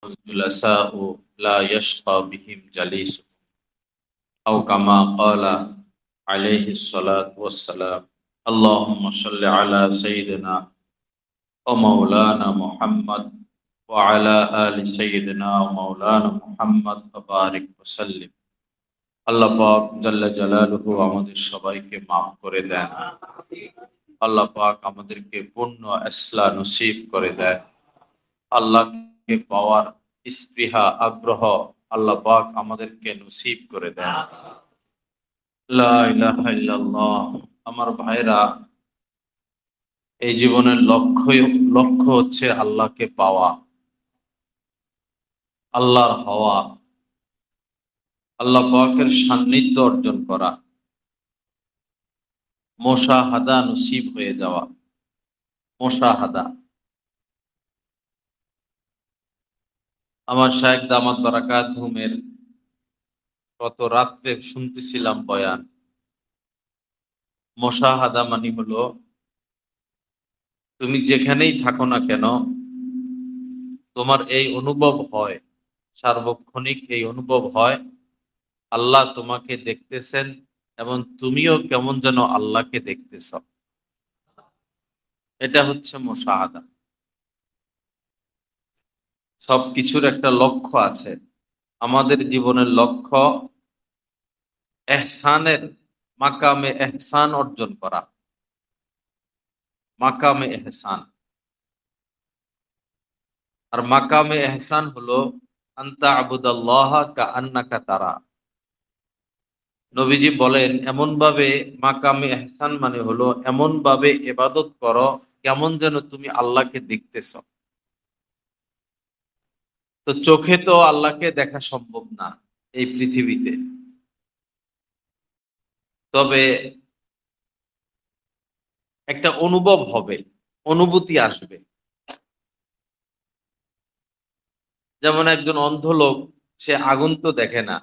الجلساء لا يشقى بهم جليسهم أو كما قال عليه الصلاة والسلام. اللهم صل على سيدنا ومولانا محمد وعلى آل سيدنا ومولانا محمد وبارك وسلم। আল্লাহ পাক জাল্লা জালালুহু আমাদের সবাইকে মাফ করে দেন। আল্লাহ পাক আমাদেরকে পূর্ণ ইসলাম নসিব করে দেন। আল্লাহকে পাওয়ার স্পৃহা আগ্রহ আল্লাহ পাক আমাদেরকে নসিব করে দেন। লা ইলাহা ইল্লাল্লাহ। আমার ভাইরা, এই জীবনের লক্ষ্য হচ্ছে আল্লাহকে পাওয়া, আল্লাহর হওয়া, আল্লাহ পাকের সান্নিধ্য অর্জন করা, মুশাহাদা নসিব হয়ে যাওয়া। মুশাহাদা। আমার শায়েখ দামাত বারাকাতুহুমের গত রাত্রে শুনতেছিলাম বয়ান। মুশাহাদা মানে হলো, তুমি যেখানেই থাকো না কেন, তোমার এই অনুভব হয়, সার্বক্ষণিক এই অনুভব হয় আল্লাহ তোমাকে দেখতেছেন এবং তুমিও কেমন যেন আল্লাহকে দেখতেছ। এটা হচ্ছে মুশাহাদা। সবকিছুর একটা লক্ষ্য আছে। আমাদের জীবনের লক্ষ্য এহসানের মাকামে এহসান অর্জন করা। মাকামে এহসান। আর মাকামে এহসান হলো আনতা আবুদাল্লাহ কাআন্নাকা তারা। নবীজি বলেন, এমন ভাবে মাকামে এহসান মানে হলো এমন ভাবে ইবাদত করো কেমন যেন তুমি আল্লাহকে দেখতেছ। তো চোখে তো আল্লাহকে দেখা সম্ভব না এই পৃথিবীতে, তবে একটা অনুভব হবে, অনুভূতি আসবে। যেমন একজন অন্ধ লোক, সে আগুন তো দেখে না,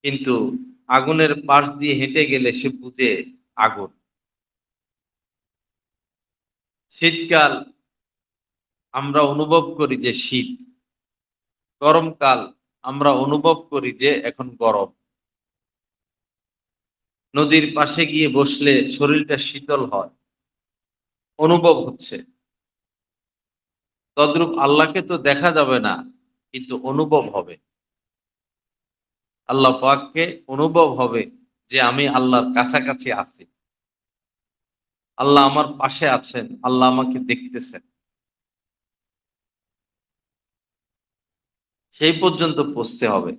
কিন্তু আগুনের পাশ দিয়ে হেঁটে গেলে সে বুঝে আগুন। শীতকাল আমরা অনুভব করি যে শীত, গরমকাল আমরা অনুভব করি যে এখন গরম। নদীর পাশে গিয়ে বসলে শরীরটা শীতল হয়, অনুভব হচ্ছে। তদ্রূপ আল্লাহকে তো দেখা যাবে না, কিন্তু অনুভব হবে। আল্লাহ পাককে অনুভব হবে যে আমি আল্লাহর কাছাকাছি আছি, আল্লাহ আমার পাশে আছেন, আল্লাহ আমাকে দেখতেছেন। সেই পর্যন্ত পৌঁছতে হবে।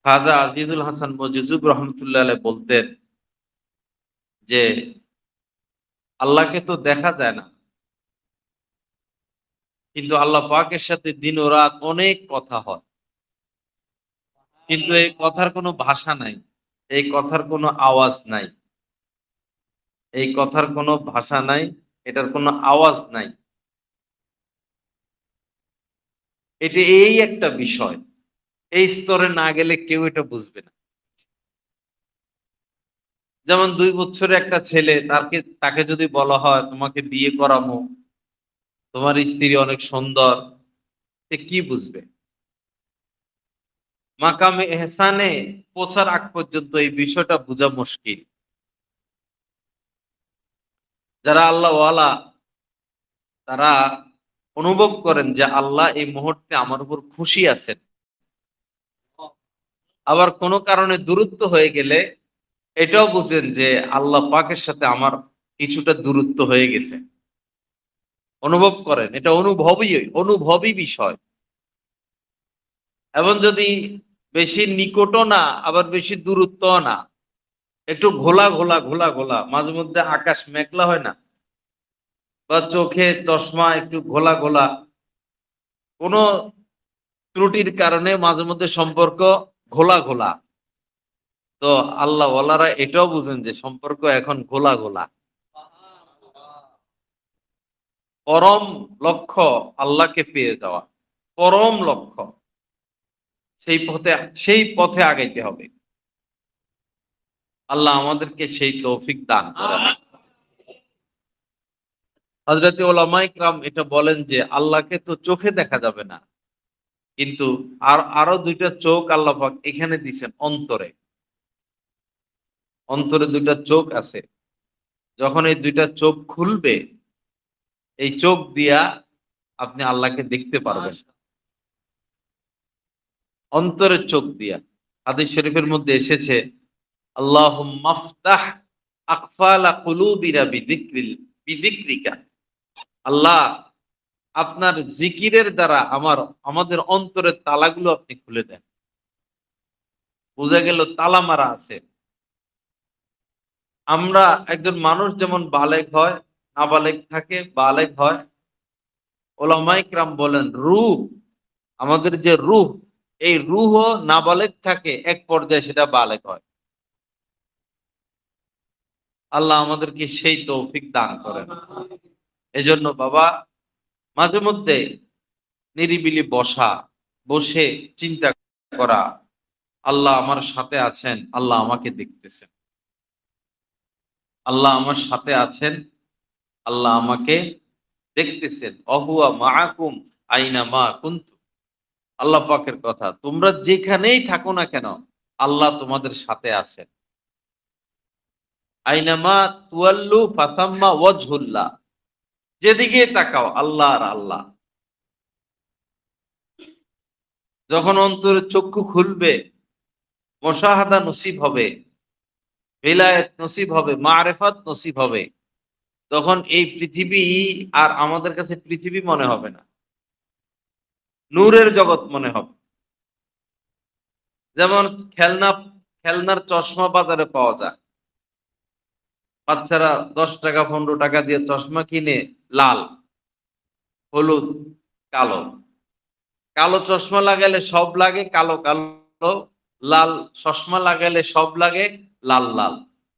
খাজা আজিজুল হাসান মজিজুব রহমতুল্লাহ আলাইহি বলতেন যে আল্লাহকে তো দেখা যায় না, কিন্তু আল্লাহ পাকের সাথে দিন ও রাত অনেক কথা হয়। কিন্তু এই কথার কোনো ভাষা নাই, এই কথার কোনো আওয়াজ নাই, এই কথার কোনো ভাষা নাই, এটার কোনো আওয়াজ নাই। এটা এই একটা বিষয়, এই স্তরে না গেলে কেউ এটা বুঝবে না। যেমন 2 বছরের একটা ছেলে, তাকে যদি বলা হয় তোমাকে বিয়ে করাবো, তোমার স্ত্রী অনেক সুন্দর, সে কি বুঝবে? মাকামে এহসানে পৌঁছার আগ পর্যন্ত এই বিষয়টা বোঝা মুশকিল। যারা আল্লাহ ওয়ালা, তারা অনুভব করেন যে আল্লাহ এই মুহূর্তে আমার উপর খুশি আছেন। আবার কোনো কারণে দূরত্ব হয়ে গেলে এটাও বুঝেন যে আল্লাহ পাকের সাথে আমার কিছুটা দূরত্ব হয়ে গেছে। অনুভব করেন, এটা অনুভবী বিষয়। এবং যদি বেশি নিকটও না, আবার বেশি দূরত্বও না, একটু ঘোলা ঘোলা ঘোলা ঘোলা, মাঝে মধ্যে আকাশ মেঘলা হয় না, বা চোখে চশমা একটু ঘোলা ঘোলা, কোনো ত্রুটির কারণে মাঝে মধ্যে সম্পর্ক ঘোলা ঘোলা। তো আল্লাহ ওয়ালারা এটাও বুঝেন যে সম্পর্ক এখন ঘোলা ঘোলা। পরম লক্ষ্য আল্লাহকে পেয়ে যাওয়া, পরম লক্ষ্য। সেই পথে আগাইতে হবে। আল্লাহ আমাদেরকে সেই তৌফিক দান করেন। হযরতে উলামায়ে কিরাম এটা বলেন যে আল্লাহকে তো চোখে দেখা যাবে না, কিন্তু আরো দুইটা চোখ আল্লাহ পাক এখানে দিছেন অন্তরে। অন্তরে দুইটা চোখ আছে। যখন এই দুইটা চোখ খুলবে, এই চোখ দিয়া আপনি আল্লাহকে দেখতে পারবেন। অন্তরের চোখ দিয়া। হাদিস শরীফের মধ্যে এসেছে, আল্লাহুম্মা আফতাহ আকফালা কুলুবিনা বিযিকরিকা। আল্লাহ, আপনার জিকিরের দ্বারা আমাদের অন্তরের তালাগুলো আপনি খুলে দেন। বোঝা গেল তালা মারা আছে। আমরা একজন মানুষ যেমন বালেগ হয়, নাবালেগ থাকে, বালেগ হয়, ওলামায়ে কিরাম বলেন রূহ, আমাদের যে রূহ, এই রূহও নাবালেগ থাকে, এক পর্যায়ে সেটা বালেগ হয়। আল্লাহ আমাদেরকে সেই তৌফিক দান করেন। এজন্য বাবা, মাঝে মধ্যে নিরিবিলি বসা, বসে চিন্তা করা, আল্লাহ আমার সাথে আছেন, আল্লাহ আমাকে দেখতেছেন। আল্লাহ আমার সাথে আছেন, আল্লাহ আমাকে দেখতেছেন। অহুয়া মাআকুম আইনা মা কুনতুম। আল্লাহ পাকের কথা, তোমরা যেখানেই থাকো না কেন, আল্লাহ তোমাদের সাথে আছেন। আইনামা তুয়াল্লু ফাসাম্মা ওয়াজহুল্লাহ। যেদিকে তাকাও আল্লাহ আর আল্লাহ। যখন অন্তরের চক্ষু খুলবে, মুশাহাদা নসিব হবে, ভিলায়াত নসিব হবে, মারেফাত নসিব হবে, তখন এই পৃথিবী আর আমাদের কাছে পৃথিবী মনে হবে না, নূরের জগৎ মনে হবে। যেমন খেলনা, খেলনার চশমা বাজারে পাওয়া যায়। বাচ্চারা 10 টাকা 15 টাকা দিয়ে চশমা কিনে, লাল, হলুদ, কালো। কালো চশমা লাগালে সব লাগে কালো কালো, লাল চশমা লাগালে সব লাগে লাল লাল।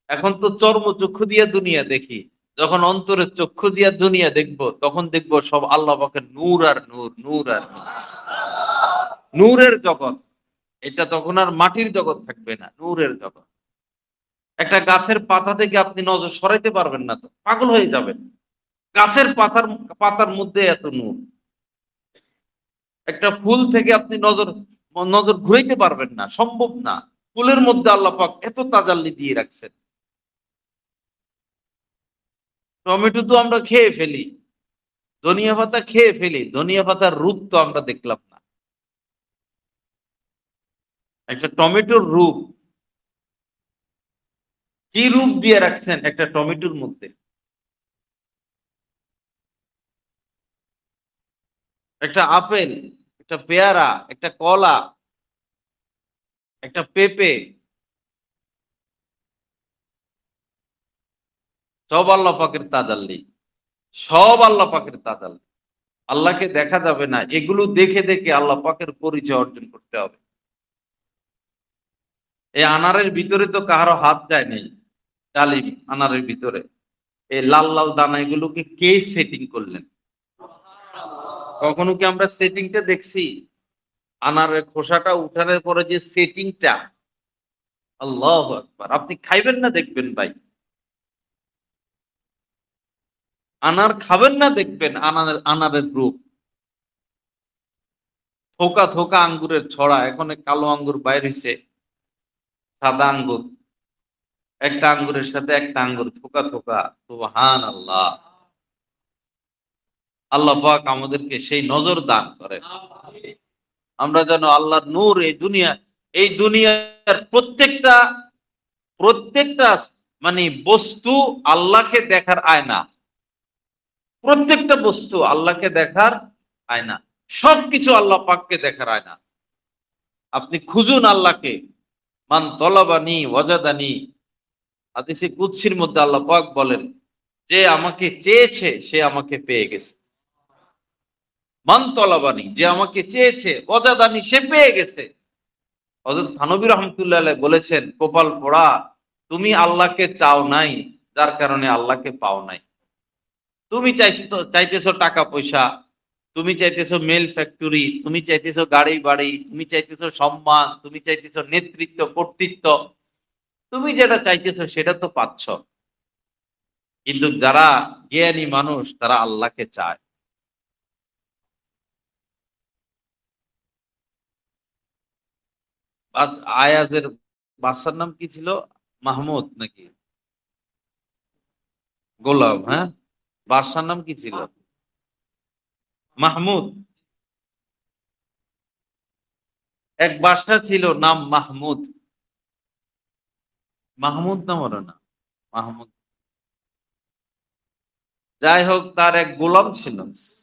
এখন তো চর্মচক্ষু দিয়ে দুনিয়া দেখি, যখন অন্তরের চক্ষু দিয়ে দুনিয়া দেখবো, তখন দেখবো সব আল্লাহ পাকের নূর আর নূর, নূর আর নূর, নূরের জগৎ। এটা তখন আর মাটির জগৎ থাকবে না, নূরের জগৎ। একটা গাছের পাতা থেকে আপনি নজর সরাইতে পারবেন না, তো পাগল হয়ে যাবেন। গাছের পাতার পাতার মধ্যে এত নূর। একটা ফুল থেকে আপনি নজর নজর ঘুরাইতে পারবেন না, সম্ভব না। ফুলের মধ্যে আল্লাহ পাক এত তাজাল্লি দিয়ে রাখছেন। টমেটো তো আমরা খেয়ে ফেলি, ধনিয়া পাতা খেয়ে ফেলি, ধনিয়া পাতার রূপ তো আমরা দেখলাম না। একটা টমেটোর রূপ, কি রূপ দিয়ে রাখছেন একটা টমেটোর মধ্যে। একটা আপেল, একটা পেয়ারা, একটা কলা, একটা পেঁপে, সব আল্লাহ পাকের তাজাল্লি, সব আল্লাহ পাকের তাজাল্লি। আল্লাহকে দেখা যাবে না, এগুলো দেখে দেখে আল্লাহ পাকের পরিচয় অর্জন করতে হবে। এই আনারের ভিতরে তো কাহারো হাত যায় নেই, ডালিম আনারের ভিতরে, এই লাল লাল দানা এগুলোকে কে সেটিং করলেন? কখনো কি আমরা সেটিংটা দেখছি? আনারের খোসাটা উঠানোর পরে যে সেটিংটা, আল্লাহু আকবার! আপনি খাইবেন না দেখবেন ভাই, আনার খাবেন না দেখবেন আনারের রূপ। থোকা থোকা আঙ্গুরের ছড়া, এখন কালো আঙ্গুর বাইর হইছে, সাদা আঙ্গুর, একটা আঙ্গুরের সাথে একটা আঙ্গুর থোকা থোকা। সুবহানাল্লাহ! আল্লাহ পাক আমাদেরকে সেই নজর দান করেন। আমরা যেন আল্লাহর নূর এই দুনিয়ার প্রত্যেকটা প্রত্যেকটা মানে বস্তু আল্লাহকে দেখার আয়না। প্রত্যেকটা বস্তু আল্লাহকে দেখার আয়না। সবকিছু আল্লাহ পাককে দেখার আয়না। আপনি খুঁজুন আল্লাহকে। মান তলাবানি ওয়াজাদানি। হাদিসে কুদসির মধ্যে আল্লাহ পাক বলেন, যে আমাকে চেয়েছে সে আমাকে পেয়ে গেছে। মান তলাবানি, যে আমাকে চেয়েছে, ওয়াজাদানি, সে পেয়ে গেছে। হযরত থানবী রাহমাতুল্লাহ আলাইহি বলেছেন, কপাল পোড়া, তুমি আল্লাহকে চাও নাই, যার কারণে আল্লাহকে পাও নাই। তুমি চাইতেছো টাকা পয়সা, তুমি চাইতেছো মেল ফ্যাক্টরি, তুমি চাইতেছো গাড়ি বাড়ি, তুমি চাইতেছো সম্মান, তুমি চাইতেছো নেতৃত্ব কর্তৃত্ব, তুমি যেটা চাইতেছো সেটা তো পাচ্ছ। কিন্তু যারা জ্ঞানী মানুষ তারা আল্লাহকে চায়। আয়াজের বাদশার নাম কি ছিল? মাহমুদ নাকি গোলাম? হ্যাঁ, বাদশার নাম কি ছিল? মাহমুদ। এক বাদশা ছিল নাম মাহমুদ। মাহমুদ নাম ওর না, মাহমুদ। যাই হোক, তার এক গোলাম ছিল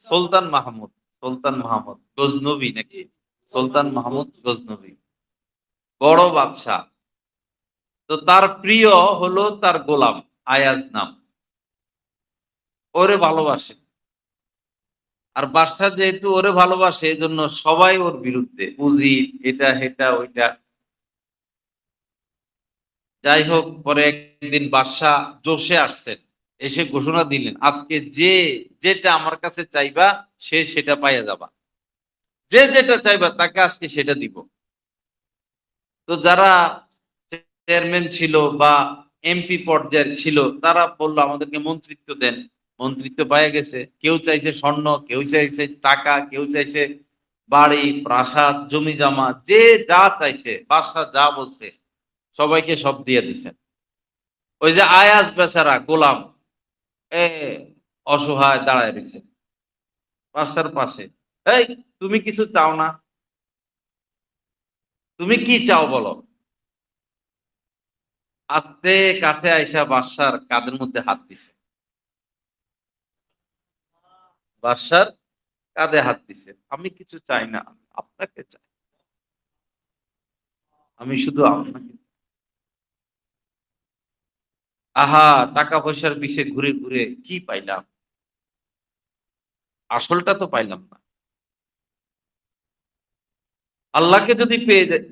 সুলতান মাহমুদ। সুলতান মাহমুদ গজনবী নাকি? সুলতান মাহমুদ গজনবী, বড় বাদশা। তো তার প্রিয় হলো তার গোলাম আয়াজ নাম, ওরে ভালোবাসে। আর বাদশা যেহেতু ওরে ভালোবাসে, এই জন্য সবাই ওর বিরুদ্ধে, উজির, এটা হেটা ওইটা। যাই হোক, পরে একদিন বাদশাহ জোশে আসছেন, এসে ঘোষণা দিলেন, আজকে যে যেটা আমার কাছে চাইবা সে সেটা পাইয়া যাবা, যে যেটা চাইবা তাকে আজকে সেটা দিব। তো যারা চেয়ারম্যান ছিল বা এমপি পর্যায়ের ছিল, তারা বললো আমাদেরকে মন্ত্রিত্ব দেন। মন্ত্রিত্ব পাইয়া গেছে, কেউ চাইছে স্বর্ণ, কেউ চাইছে টাকা, কেউ চাইছে বাড়ি, প্রাসাদ, জমি জমা, যে যা চাইছে বাদশাহ যা বলছে সবাইকে সব দিয়ে দিছেন। ওই যে আয়াজ বেচারা গোলাম, এ অসহায় দাঁড়ায় রয়েছে বাদশার পাশে। এই, তুমি কিছু চাও না? তুমি কি চাও বলো? আস্তে কাছে আইসা বাদশার কাঁধের মধ্যে হাত দিছে। বাদশার কাঁধে হাত দিছে, আমি কিছু চাই না, আমি আপনাকে চাই, আমি শুধু আপনাকে। আহা, টাকা পয়সার পিছে ঘুরে ঘুরে কি পাইলাম? আসলটা তো পাইলাম না। আল্লাহকে যদি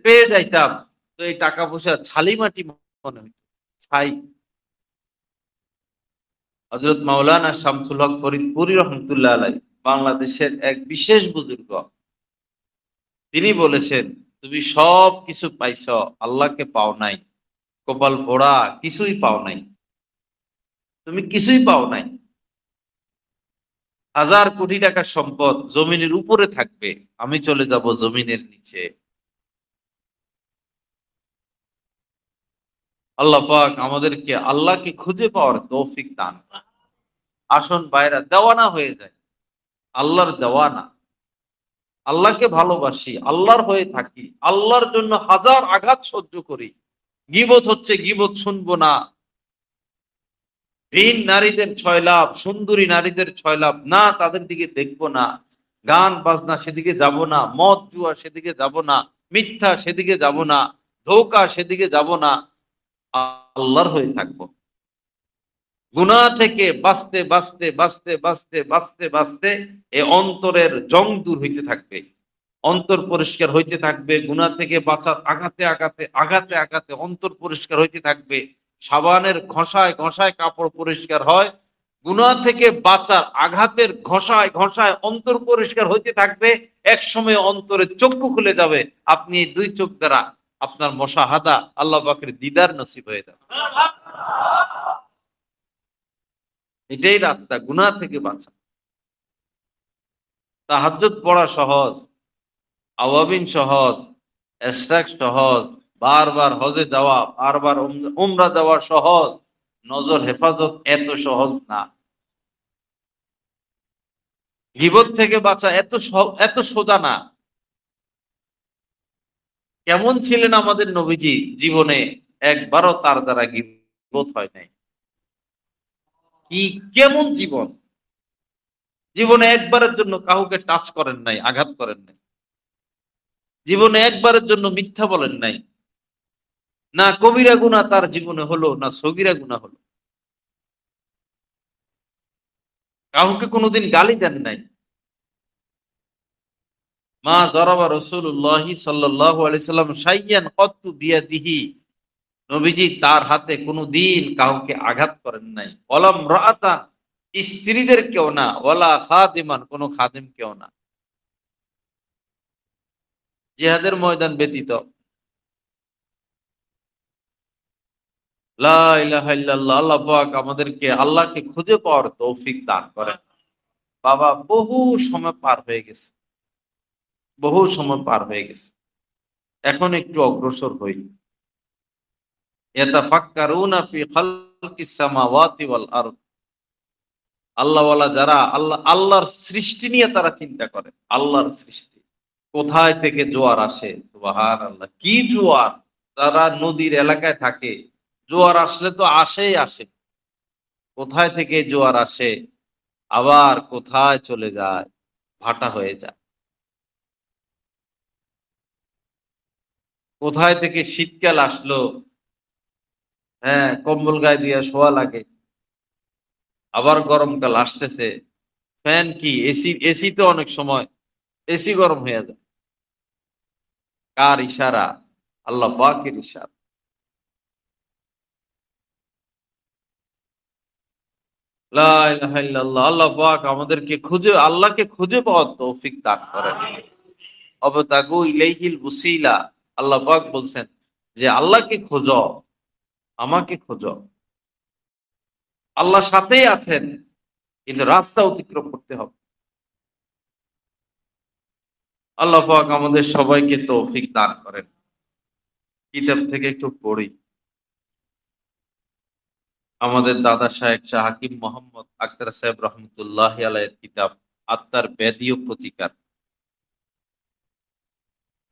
পেয়ে যাইতাম, তো এই টাকা পয়সা ছালি মাটি মনে হইত, ছাই। হযরত মাওলানা শামসুল হক ফরিদপুরী রহমতুল্লাহ আলাই, বাংলাদেশের এক বিশেষ বুজুর্গ, তিনি বলেছেন, তুমি সব কিছু পাইছ, আল্লাহকে পাও নাই, কপাল পোড়া, কিছুই পাও নাই। তুমি কিছুই পাও নাই। হাজার কোটি টাকার সম্পদ জমিনের উপরে থাকবে, আমি চলে যাব জমিনের নিচে। আল্লাহ পাক আমাদেরকে আল্লাহকে খুঁজে পাওয়ার তৌফিক দান করেন। আসন বাইরা দেওয়ানা হয়ে যায়, আল্লাহর দেওয়ানা। আল্লাহকে ভালোবাসি, আল্লাহর হয়ে থাকি, আল্লাহর জন্য হাজার আঘাত সহ্য করি। গীবত হচ্ছে, গীবত শুনবো না। ভিন নারীদের ছয় লাভ, সুন্দরী নারীদের ছয় লাভ না, তাদের দিকে দেখবো না। গান বাজনা সেদিকে যাব না, মদ জুয়া সেদিকে যাব না, মিথ্যা সেদিকে যাব না, ধোঁকা সেদিকে যাব না। আল্লাহর হয়ে থাকবো। গুনাহ থেকে বাঁচতে বাঁচতে বাঁচতে বাঁচতে বাঁচতে বাঁচতে এ অন্তরের জং দূর হইতে থাকবে, অন্তর পরিষ্কার হইতে থাকবে। গুনাহ থেকে বাঁচার আঘাতে আঘাতে আঘাতে আঘাতে অন্তর পরিষ্কার হইতে থাকবে। সাবানের ঘষায় ঘষায় কাপড় পরিষ্কার হয়, গুনাহ থেকে বাঁচার আঘাতের ঘষায় ঘষায় অন্তর পরিষ্কার হইতে থাকবে। এক সময় অন্তরের চক্ষু খুলে যাবে, আপনি এই দুই চোখ দ্বারা আপনার মুশাহাদা, আল্লাহ পাকের দিদার নসিব হয়ে যাবে। এটাই রাস্তা গুনাহ থেকে বাঁচা। তাহাজ্জুদ পড়া সহজ, আওয়াবিন সহজ, এশরাক সহজ, বারবার হজে যাওয়া, বারবার উমরা যাওয়া সহজ, নজর হেফাজত এত সহজ না। গীবত থেকে বাঁচা এত সোজা না। কেমন ছিলেন আমাদের নবীজি জীবনে? একবারও তার দ্বারা গীবত হয় নাই। কি কেমন জীবন! জীবনে একবারের জন্য কাউকে টাচ করেন নাই, আঘাত করেন নাই। জীবনে একবারের জন্য মিথ্যা বলেন নাই। না কবিরা গুনাহ তার জীবনে হলো, না সগীরা গুনাহ হলো। কাউকে কোনোদিন গালি দেন নাই। মা যরাবা রাসূলুল্লাহি সাল্লাল্লাহু আলাইহি সাল্লাম শাইয়ান কত্তু বিয়াদিহি, নবীজি তার হাতে কোনোদিন কাউকে আঘাত করেন নাই। ওয়ালাম রাআতান, স্ত্রীদের কেউ না, ওয়ালা খাদিমান, কোন খাদিম কেউ না। জিহাদের ময়দান ব্যতীত। লা ইলাহা ইল্লাল্লাহ। আল্লাহ পাক আমাদেরকে আল্লাহকে খুঁজে পাওয়ার তৌফিক দান করেন। বাবা, বহু সময় পার হয়ে গেছে, বহু সময় পার হয়ে গেছে। এখন একটু অগ্রসর হই। ইয়াতাফাক্কারুনা ফি খালকিস সামাওয়াতি ওয়াল আরদ। আল্লাহওয়ালা যারা, আল্লাহর সৃষ্টি নিয়ে তারা চিন্তা করে। আল্লাহর সৃষ্টি কোথায় থেকে জোয়ার আসে, সুবহানাল্লাহ, কি জোয়ার! যারা নদীর এলাকায় থাকে, জোয়ার আসলে তো আসেই আসে। কোথায় থেকে জোয়ার আসে, আবার কোথায় চলে যায়, ভাটা হয়ে যায়। কোথায় থেকে শীতকাল আসলো, হ্যাঁ, কম্বল গায়ে দিয়ে শোয়া লাগে। আবার গরমকাল আসতেছে, ফ্যান কি, এসি, এসি তো অনেক সময় এসি গরম হয়ে যায়। কার ইশারা? আল্লাহ পাকের ইশারা। লা ইলাহা ইল্লাল্লাহ। আল্লাহ পাক আমাদেরকে আল্লাহকে খুঁজে পাওয়ার তৌফিক দান করেন। অবতাগু ইলাইহিল ওসিলা। আল্লাহ পাক বলছেন যে আল্লাহকে খোঁজো, আমাকে খোঁজো। আল্লাহ সাথেই আছেন, কিন্তু রাস্তা অতিক্রম করতে হবে। আল্লাহ পাক আমাদের সবাইকে তৌফিক দান করেন। কিতাব থেকে একটু পড়ি। আমাদের দাদা শাহেখ শাহ হাকিম মোহাম্মদ আখতার সাহেব রহমতুল্লাহ আলাইয়ের কিতাব আত্মার ব্যাধি ও প্রতিকার।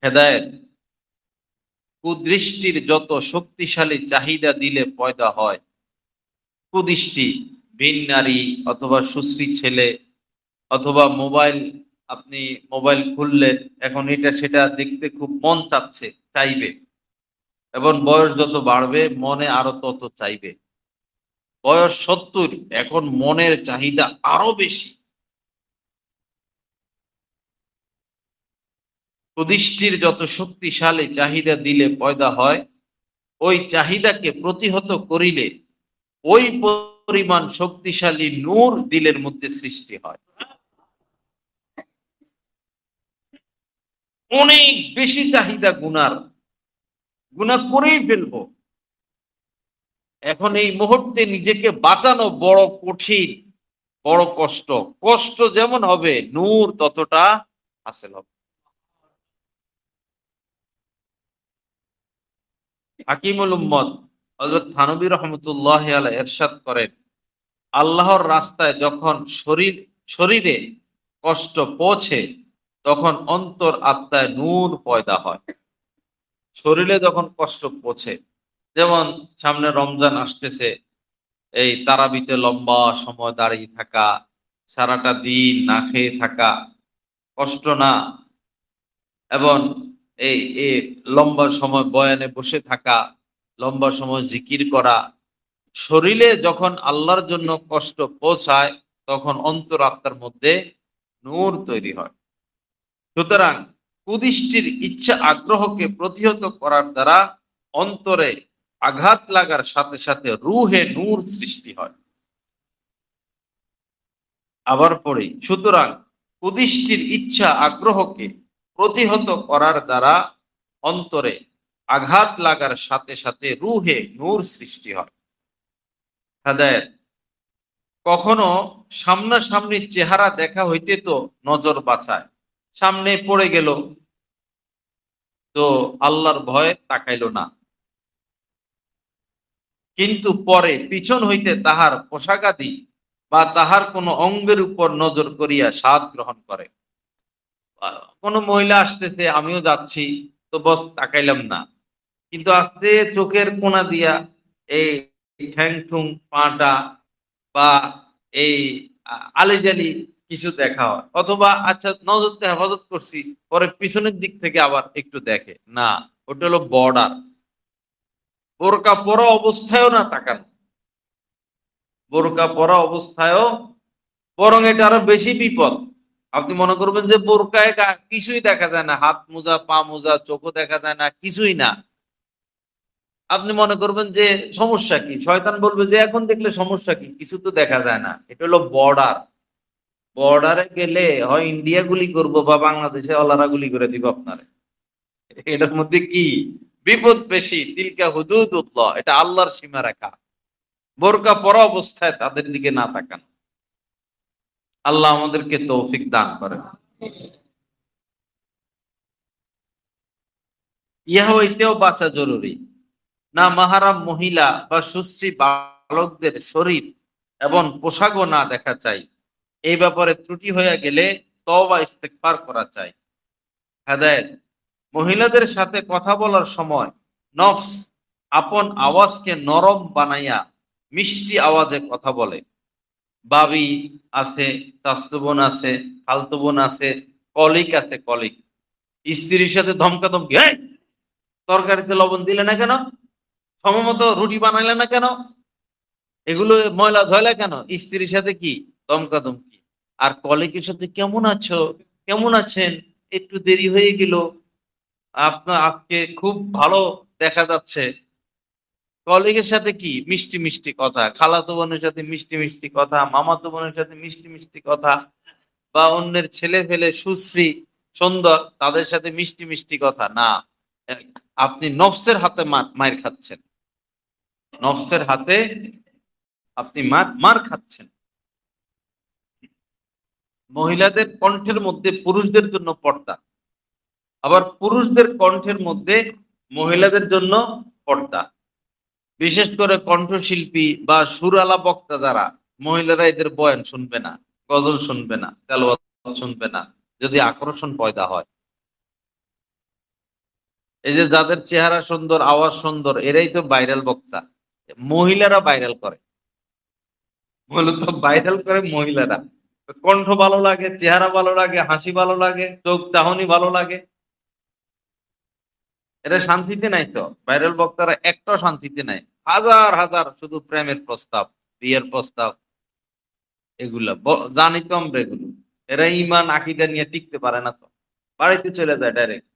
হেদায়েত। কুদৃষ্টির যত শক্তিশালী চাহিদা দিলে পয়দা হয়। কুদৃষ্টি, ভিন নারী অথবা সুশ্রী ছেলে, অথবা মোবাইল। আপনি মোবাইল খুললেন, এখন এটা সেটা দেখতে খুব মন চাচ্ছে, চাইবে। এবং বয়স যত বাড়বে মনে আরো তত চাইবে। বয়স 70, এখন মনের চাহিদা আরো বেশি। কুদৃষ্টির যত শক্তিশালী চাহিদা দিলে পয়দা হয়, ওই চাহিদাকে প্রতিহত করিলে ওই পরিমাণ শক্তিশালী নূর দিলের মধ্যে সৃষ্টি হয়। অনেক বেশি চাহিদা গুনার, গুনাহ করেই ফেলবো। এখন এই মুহূর্তে নিজেকে বাঁচানো বড় কঠিন, বড় কষ্ট। কষ্ট যেমন হবে, নূর ততটা হাসিল হবে। হাকিমুল উম্মত হযরত থানবী রহমতুল্লাহ আলাইহি ইরশাদ করেন, আল্লাহর রাস্তায় যখন শরীরে কষ্ট পৌঁছে, তখন অন্তর আত্মায় নূর পয়দা হয়। শরীরে যখন কষ্ট পৌঁছে, যেমন সামনে রমজান আসতেছে, এই তারাবিতে লম্বা সময় দাঁড়িয়ে থাকা, সারাটা দিন না খেয়ে থাকা, কষ্ট না? এবং এই এই লম্বা সময় বয়ানে বসে থাকা, লম্বা সময় জিকির করা, শরীরে যখন আল্লাহর জন্য কষ্ট পৌঁছায়, তখন অন্তরাত্মার মধ্যে নূর তৈরি হয়। সুতরাং কুদৃষ্টির ইচ্ছা আগ্রহকে প্রতিহত করার দ্বারা অন্তরে আঘাত লাগার সাথে সাথে রুহে নূর সৃষ্টি হয়। আবার পড়ি, সুতরাং কুদৃষ্টির ইচ্ছা আগ্রহকে প্রতিহত করার দ্বারা অন্তরে আঘাত লাগার সাথে সাথে রুহে নূর সৃষ্টি হয়। হেদায়েত। কখনো সামনাসামনি চেহারা দেখা হইতে তো নজর বাঁচায়, সামনে পড়ে গেল তো আল্লাহর ভয়ে তাকাইল না, কিন্তু পরে পিছন হইতে তাহার পোশাকাদি বা তাহার কোনো অঙ্গের উপর নজর করিয়া স্বাদ গ্রহণ করে। কোনো মহিলা আসতেছে, আমিও যাচ্ছি, তো বস তাকাইলাম না, কিন্তু আস্তে চোখের কোনা দিয়া এই ঠ্যাং ঠুং পাটা বা এই আলিজালি কিছু দেখা হয়, অথবা আচ্ছা নজর তো হেফাজত করছি, পরে পিছনের দিক থেকে আবার একটু দেখে না, ওটা হলো বর্ডার। বোরকা পরা অবস্থায়ও না তাকানো, বোরকা পরা অবস্থায়ও, বরং এটা আরো বেশি বিপদ। আপনি মনে করবেন যে বোরকায় কিছুই দেখা যায় না, হাত মোজা, পা মোজা, চোখও দেখা যায় না, কিছুই না। আপনি মনে করবেন যে সমস্যা কি, শয়তান বলবে যে এখন দেখলে সমস্যা কি, কিছু তো দেখা যায় না। এটা হলো বর্ডার। বর্ডারে গেলে হয় ইন্ডিয়া গুলি করবো বা বাংলাদেশে ওলারা গুলি করে দিব আপনারে। এটার মধ্যে কি বিপদ বেশি। তিলকা হুদুদুল্লাহ, এটা আল্লাহর সীমারেখা। বোরকা পরা অবস্থায় তাদের দিকে না তাকান। আল্লাহ আমাদেরকে তৌফিক দান করেন। ইহা হইতেও বাঁচা জরুরি। না মাহারাম মহিলা বা সুশ্রী বালকদের শরীর এবং পোশাকও না দেখা চাই। এই ব্যাপারে ত্রুটি হয়ে গেলে তওবা ইস্তেগফার করা চাই। হেদায়েত: মহিলাদের সাথে কথা বলার সময় নফস আপন আওয়াজকে নরম বানাইয়া মিষ্টি আওয়াজে কথা বলে। ভাবি আছে, চাচতো বোন আছে, খালতো বোন আছে, কলিগ আছে, কলিগ। স্ত্রীর সাথে ধমকাধমকি, এই তরকারিতে লবণ দিলে না কেন, সময়মতো রুটি বানাইলে না কেন, এগুলো ময়লা ধয়লা কেন, স্ত্রীর সাথে কি ধমকাধমকি। আর কলিগের সাথে কেমন আছো, কেমন আছেন, একটু দেরি হয়ে গেল, আপনার আজকে খুব ভালো দেখা যাচ্ছে। কলিগের সাথে কি মিষ্টি মিষ্টি কথা, খালাতো বোনের সাথে মিষ্টি মিষ্টি কথা, মামাতো বোনের সাথে মিষ্টি মিষ্টি কথা, বা অন্যের ছেলে ফেলে সুশ্রী সুন্দর তাদের সাথে মিষ্টি মিষ্টি কথা না। আপনি নফসের হাতে মার খাচ্ছেন, নফসের হাতে আপনি মার মার খাচ্ছেন। মহিলাদের কণ্ঠের মধ্যে পুরুষদের জন্য পর্দা, আবার পুরুষদের কণ্ঠের মধ্যে মহিলাদের জন্য পর্দা। বিশেষ করে কণ্ঠশিল্পী বা সুরালা বক্তা যারা, মহিলারা এদের বয়ান শুনবে না, গজল শুনবে না, তেলাওয়াত শুনবে না, যদি আকর্ষণ পয়দা হয়। এই যে যাদের চেহারা সুন্দর, আওয়াজ সুন্দর, এরাই তো ভাইরাল বক্তা। মহিলারা ভাইরাল করে, মূলত ভাইরাল করে মহিলারা। কণ্ঠ ভালো লাগে, চেহারা ভালো লাগে, হাসি ভালো লাগে, চোখ চাহনি ভালো লাগে, এরা শান্তিতে নাই। তো ভাইরাল বক্তারা একটাও শান্তিতে নাই। হাজার হাজার শুধু প্রেমের প্রস্তাব, বিয়ের প্রস্তাব, এগুলা জানি তো আমরা এগুলো। এরা ইমান আকীদা নিয়ে টিকতে পারে না, তো বাড়িতে চলে যায় ডাইরেক্ট।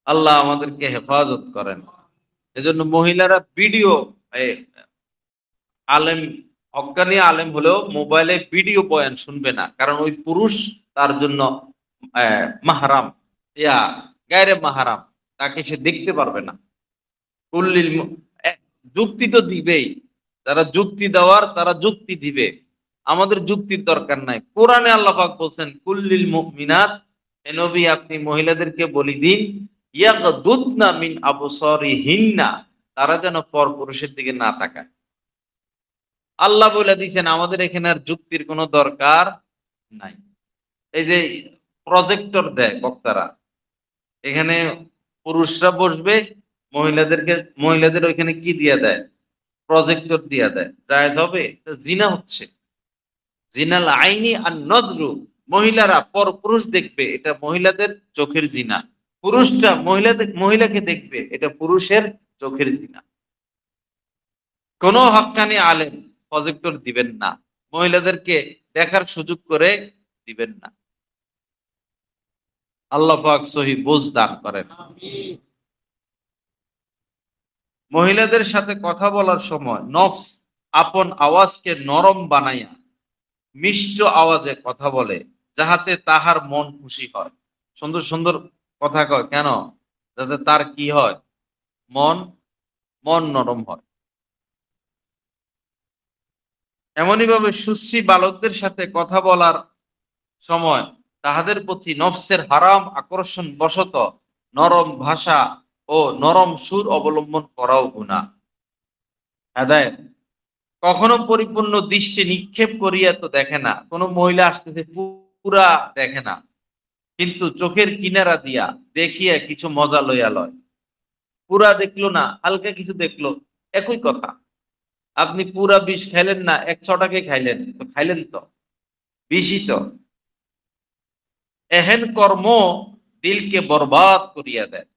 আল্লাহ আমাদেরকে হেফাজত করেন। এজন্য মহিলারা ভিডিও, আলেম, হক্কানি আলেম হলেও মোবাইলে ভিডিও বয়ান শুনবে না, কারণ ওই পুরুষ তার জন্য মাহারাম, ইয়া গায়রে মাহারাম, তাকে সে দেখতে পারবে না। কুল্লিল যুক্তি তো দিবেই, যারা যুক্তি দেওয়ার তারা যুক্তি দিবে। আমাদের যুক্তির দরকার নাই। কোরআনে আল্লাহ পাক বলছেন কুল্লিল মুমিনাত, হে নবী আপনি মহিলাদেরকে বলি দিন, ইয়াগদুদনা মিন আবসারিহিন্না, তারা যেন পরপুরুষের দিকে না তাকায়। আল্লাহ বলে দিয়েছেন, আমাদের এখানে আর যুক্তির কোনো দরকার নাই। এই যে প্রজেক্টর দেয় বক্তারা, এখানে পুরুষরা বসবে, মহিলাদেরকে, মহিলাদের ওইখানে কি দিয়ে দেয়, প্রজেক্টর দিয়ে দেয়। জায়েজ হবে? তো জিনা হচ্ছে। জিনাল আইনি আর নজরু, মহিলারা পর পুরুষ দেখবে, এটা মহিলাদের চোখের জিনা। পুরুষটা মহিলাকে দেখবে, এটা পুরুষের চোখের জিনা। কোন হক্কানি আলেম প্রজেক্টর দিবেন না, মহিলাদেরকে দেখার সুযোগ করে দিবেন না। আল্লাহ পাক সহি বুঝ দান করেন। মহিলাদের সাথে কথা বলার সময় নফস আপন আওয়াজকে নরম বানাইয়া মিষ্ট আওয়াজে কথা বলে, যাহাতে তাহার মন খুশি হয়। সুন্দর সুন্দর কথা কয় কেন? যাতে তার কি হয়, মন মন নরম হয়। এমনই ভাবে সুশ্রী বালকদের সাথে কথা বলার সময় তাহাদের প্রতি নফসের হারাম আকর্ষণ বশত নরম ভাষা ও নরম সুর অবলম্বন করাও গুনাহ। হেদায়েত: কখনো পরিপূর্ণ দৃষ্টি নিক্ষেপ করিয়া তো দেখে না, কোন মহিলা আসতেছে পুরা দেখে না, কিন্তু চোখের কিনারা দিয়া দেখিয়া কিছু মজা লইয়া লয়। পুরা দেখলো না, হালকা কিছু দেখলো, একই কথা। আপনি পুরা বিষ খাইলেন না, 100টাকে খাইলেন, তো খাইলেন তো, বিষই তো। এহেন কর্ম দিলকে বরবাদ করিয়া দেয়।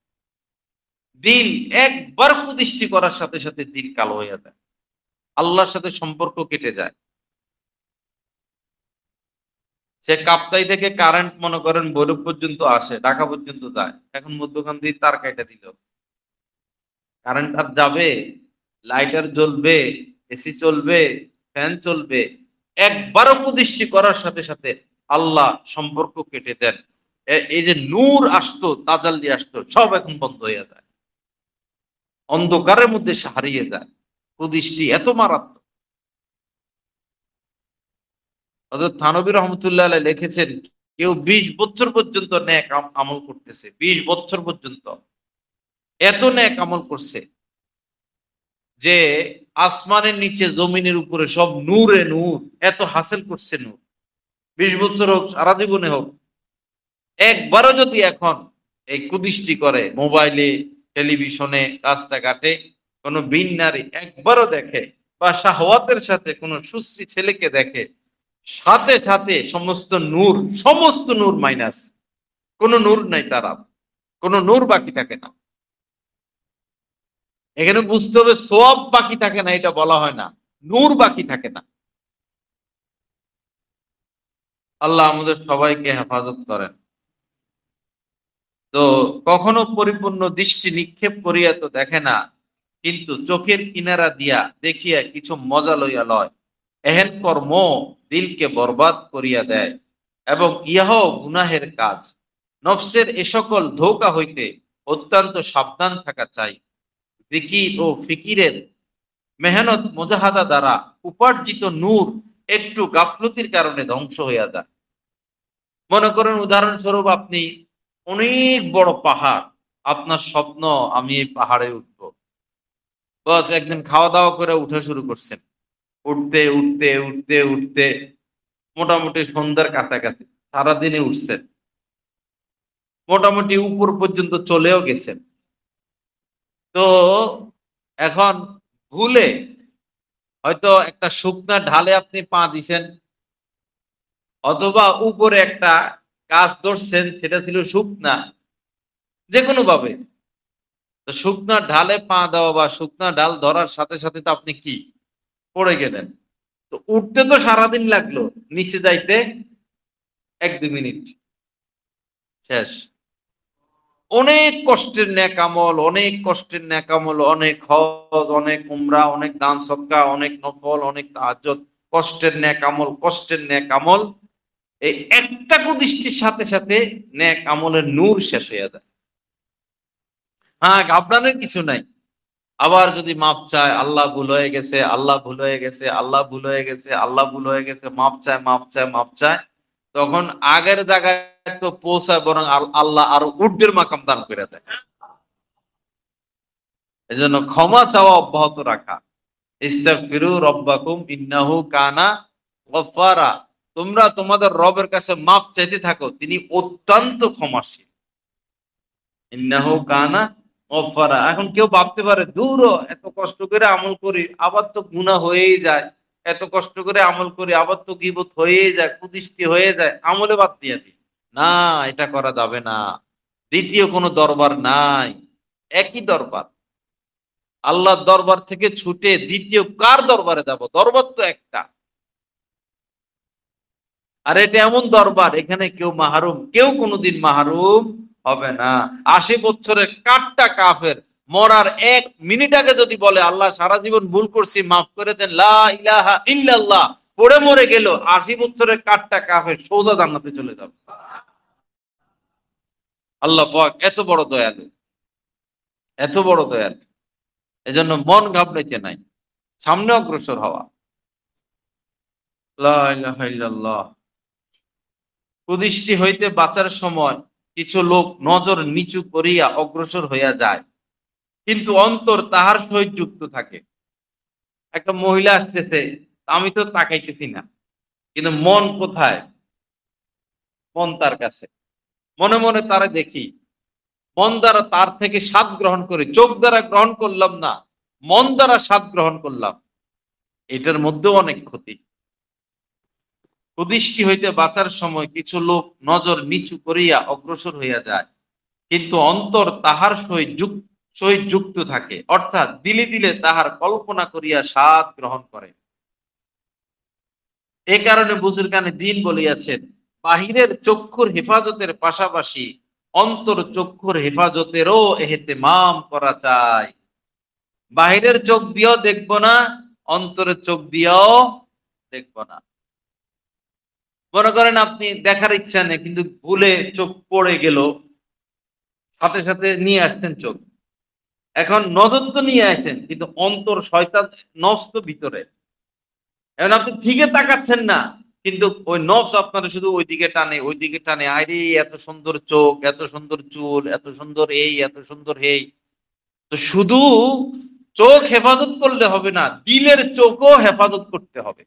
দিল একবার কুদৃষ্টি করার সাথে সাথে দিল কালো হইয়া যায়, আল্লাহর সাথে সম্পর্ক কেটে যায়। সে কাপ্তাই থেকে কারেন্ট মনে করেন বৈরব পর্যন্ত আসে, ঢাকা পর্যন্ত যায়, এখন মধ্যখান দিয়ে তার কাটা দিল, কারেন্ট আর যাবে? লাইটার জ্বলবে, এসি চলবে, ফ্যান চলবে, একবারও কুদৃষ্টি করার সাথে সাথে আল্লাহ সম্পর্ক কেটে দেন। এই যে নূর আসতো, তাজাল্লি আসতো, সব এখন বন্ধ হয়ে যায়, অন্ধকারের মধ্যে সে হারিয়ে যায়। কুদৃষ্টি এত মারাত্মক। হযরত থানবী রহমতুল্লাহ আলাইহি লিখেছেন, কেউ 20 বছর পর্যন্ত নেক আমল করতেছে, 20 বছর পর্যন্ত এত নেক আমল করছে যে আসমানের নিচে জমিনের উপরে সব নূরে নূর, এত হাসিল করছে নূর। 20 বছর হোক, সারা জীবনে হোক, একবারও যদি এখন এই কুদৃষ্টি করে, মোবাইলে, টেলিভিশনে, রাস্তাঘাটে কোনো বিন নারী একবারও দেখে, বা শাহওয়াতের সাথে কোনো সুশ্রী ছেলেকে দেখে, সাথে সাথে সমস্ত নূর মাইনাস, কোনো নূর নাই, তারা কোনো নূর বাকি থাকে না। এখানে বুঝতে হবে সওয়াব বাকি থাকে না, এটা বলা হয় না, নূর বাকি থাকে না। আল্লাহ আমাদের সবাইকে হেফাজত করেন। তো কখনো পরিপূর্ণ দৃষ্টি নিক্ষেপ করিয়া তো দেখে না, কিন্তু চোখের কিনারা দিয়া দেখিয়া কিছু মজা লইয়া লয়। এহেন কর্ম দিলকে বরবাদ করিয়া দেয়, এবং ইহাও গুনাহের কাজ। নফসের এ সকল ধোঁকা হইতে অত্যন্ত সাবধান থাকা চাই। জিকির ও ফিকিরের মেহনত মুজাহাদা দ্বারা উপার্জিত নূর একটু গাফলতির কারণে ধ্বংস হইয়া যায়। মনে করেন উদাহরণস্বরূপ, আপনি অনেক বড় পাহাড়, আপনার স্বপ্ন আমি এই পাহাড়ে উঠবো, বস একদিন খাওয়া দাওয়া করে উঠা শুরু করছেন, উঠতে উঠতে উঠতে উঠতে মোটামুটি সন্ধ্যার কাছাকাছি, সারাদিনে উঠছেন, মোটামুটি উপর পর্যন্ত চলেও গেছেন। তো এখন ভুলে হয়তো একটা শুকনা ঢালে আপনি পা দিছেন, অথবা উপরে একটা গাছ ধরছেন, সেটা ছিল শুকনা, যে কোনো ভাবে। তো শুকনা ঢালে পা দেওয়া বা শুকনা ডাল ধরার সাথে সাথে তো আপনি কি পড়ে গেলেন। তো উঠতে তো সারাদিন লাগলো, নিচে যাইতে 1-2 মিনিট, শেষ। অনেক কষ্টের নেক আমল, অনেক কষ্টের নেক আমল, অনেক হজ, অনেক উমরা, অনেক দান সদকা, অনেক নফল, অনেক তাহাজ্জুদ, কষ্টের নেক আমল, কষ্টের নেক আমল, এই একটা কুদৃষ্টির সাথে সাথে নেক আমলের নূর শেষ হয়ে যায়। হ্যাঁ, ঘাবড়ানোর কিছু নাই। আবার যদি মাপ চায়, আল্লাহ ভুল হয়ে গেছে, আল্লাহ ভুল হয়ে গেছে, আল্লাহ ভুল হয়ে গেছে, আল্লাহ ভুল হয়ে গেছে, মাপ চায়, মাপ চায়, মাপ চায়, তখন আগের জায়গায় তো পৌঁছায়, বরং আল্লাহ আরো ঊর্ধ্বের মাকাম দান করে দেয়। এজন্য ক্ষমা চাওয়া অব্যাহত রাখা। ইস্তাগফিরু রব্বাকুম ইন্নাহু কানা গফফারা। তোমরা তোমাদের রবের কাছে মাপ চাইতে থাকো, তিনি অত্যন্ত ক্ষমাশীল। ইন্নাহু কানা গফফারা। এখন কেউ ভাবতে পারে, দূর হ, এত কষ্ট করে আমল করি আবার তো গুনাহ হয়েই যায়, এত কষ্ট করে আমল করি আবার তো গীবত হয়েই যায়, কুদৃষ্টি হয়ে যায়, আমলে বাদ দিয়ে দিই। না, এটা করা যাবে না। দ্বিতীয় কোনো দরবার নাই, একই দরবার। আল্লাহর দরবার থেকে ছুটে দ্বিতীয় কার দরবারে যাব? দরবার তো একটা। আর এটা এমন দরবার, এখানে কেউ মাহরুম, কেউ কোনোদিন মাহরুম হবে না। 80 বছরের কাঠটা কাফের মরার 1 মিনিট আগে যদি বলে, আল্লাহ সারা জীবন ভুল করছি, মাফ করে দেন, লা ইলাহা ইল্লাল্লাহ পড়ে মরে গেল, 80 বছরের কাঠটা কাফের, সোজা জান্নাতে চলে যাবে। আল্লাহ পাক এত বড় দয়ালু, এত বড় দয়ালু। এজন্য মন ঘাবড়াইতে নাই, সামনে অগ্রসর হওয়া। লা ইলাহা ইল্লাল্লাহ। কুদৃষ্টি হইতে বাঁচার সময় কিছু লোক নজর নিচু করিয়া অগ্রসর হইয়া যায়, কিন্তু অন্তর তাহার সহিত যুক্ত থাকে। একটা মহিলা আসতেছে, আমি তো তাকাইতেছি না, কিন্তু মন কোথায়? মন তার কাছে, মনে মনে তারা দেখি, মন দ্বারা তার থেকে স্বাদ গ্রহণ করি, চোখ দ্বারা গ্রহণ করলাম না, মন দ্বারা স্বাদ গ্রহণ করলাম। এটার মধ্যেও অনেক ক্ষতি। কুদৃষ্টি হইতে বাঁচার সময় কিছু লোক নজর নিচু করিয়া অগ্রসর হইয়া যায়, কিন্তু অন্তর তাহার সহিত যুক্ত থাকে, অর্থাৎ দিলে দিলে তাহার কল্পনা করিয়া স্বাদ গ্রহণ করে। এ কারণে বুজুর্গানে দ্বীন বলিয়াছেন, বাহিরের চক্ষুর হেফাজতের পাশাপাশি অন্তর চক্ষুর হেফাজতেরও এহতেমাম করা চাই। বাহিরের চোখ দিয়েও দেখবো না, অন্তরের চোখ দিয়েও দেখবো না। মনে করেন আপনি দেখার ইচ্ছা নেই, কিন্তু ভুলে চোখ পড়ে গেল, সাথে সাথে নিয়ে আসছেন চোখ। এখন নজর তো নিয়ে আসছেন, কিন্তু অন্তর শয়তান নফস তো ভিতরে। এখন আপনি ঠিকই তাকাচ্ছেন না, কিন্তু ওই নফস আপনার শুধু ওইদিকে টানে, ওইদিকে টানে, আরে এত সুন্দর চোখ, এত সুন্দর চুল, এত সুন্দর এই, এত সুন্দর এই। তো শুধু চোখ হেফাজত করলে হবে না, দিলের চোখও হেফাজত করতে হবে,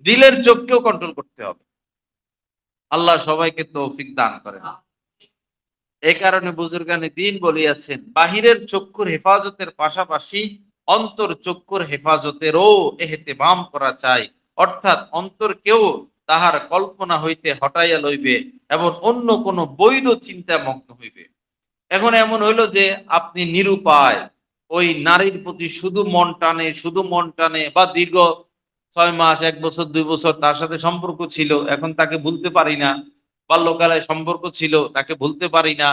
দিলের চোখকেও কন্ট্রোল করতে হবে। আল্লাহ সবাইকে তৌফিক দান করেন। এই কারণে বুজুর্গানে দিন বলিয়াছেন, বাহিরের চক্ষুর হেফাজতের পাশাপাশি অন্তর চক্ষুর হেফাজতেরও এহতেমাম করা চাই। অর্থাৎ অন্তরকেও তাহার কল্পনা হইতে হটাইয়া লইবে এবং অন্য কোন বৈধ চিন্তা মগ্ন হইবে। এখন এমন হইলো যে আপনি নিরুপায়, ওই নারীর প্রতি শুধু মন টানে, শুধু মন টানে, বা দীর্ঘ 6 মাস, 1 বছর, 2 বছর তার সাথে সম্পর্ক ছিল, এখন তাকে ভুলতে পারি না। বাল্যকালে সম্পর্ক ছিল, তাকে ভুলতে পারি না।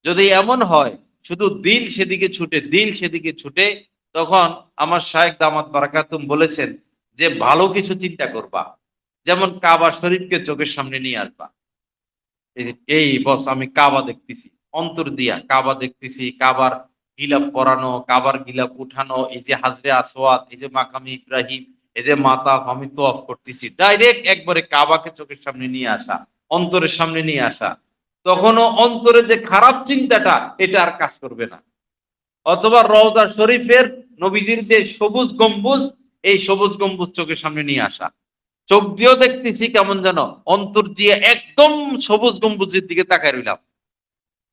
যদি এমন হয়, শুধু দিল সেদিকে ছুটে, দিল সেদিকে ছুটে, তখন আমার শায়েখ দামাত বারাকাতুম বলেছেন যে ভালো কিছু চিন্তা করবা। যেমন কাবা শরীফকে চোখের সামনে নিয়ে আসবা। এই বস আমি কাবা দেখতেছি, অন্তর দিয়া কাবা দেখতেছি, কাবার গিলাফ পরানো, কাবার গিলাফ উঠানো, এই যে হাজরে আসওয়াদ, এই যে মাকামি ইব্রাহিম, এই যে মাতাফ, আমি তোয়াফ করতেছি, ডাইরেক্ট একবারে কাবাকে চোখের সামনে নিয়ে আসা, অন্তরের সামনে নিয়ে আসা। তখনও অন্তরে যে খারাপ চিন্তাটা, এটা আর কাজ করবে না। অথবা রওজা শরীফের নবীজির যে সবুজ গম্বুজ, এই সবুজ গম্বুজ চোখের সামনে নিয়ে আসা। চোখ দিয়েও দেখতেছি কেমন যেন, অন্তর দিয়ে একদম সবুজ গম্বুজের দিকে তাকায় রইলাম।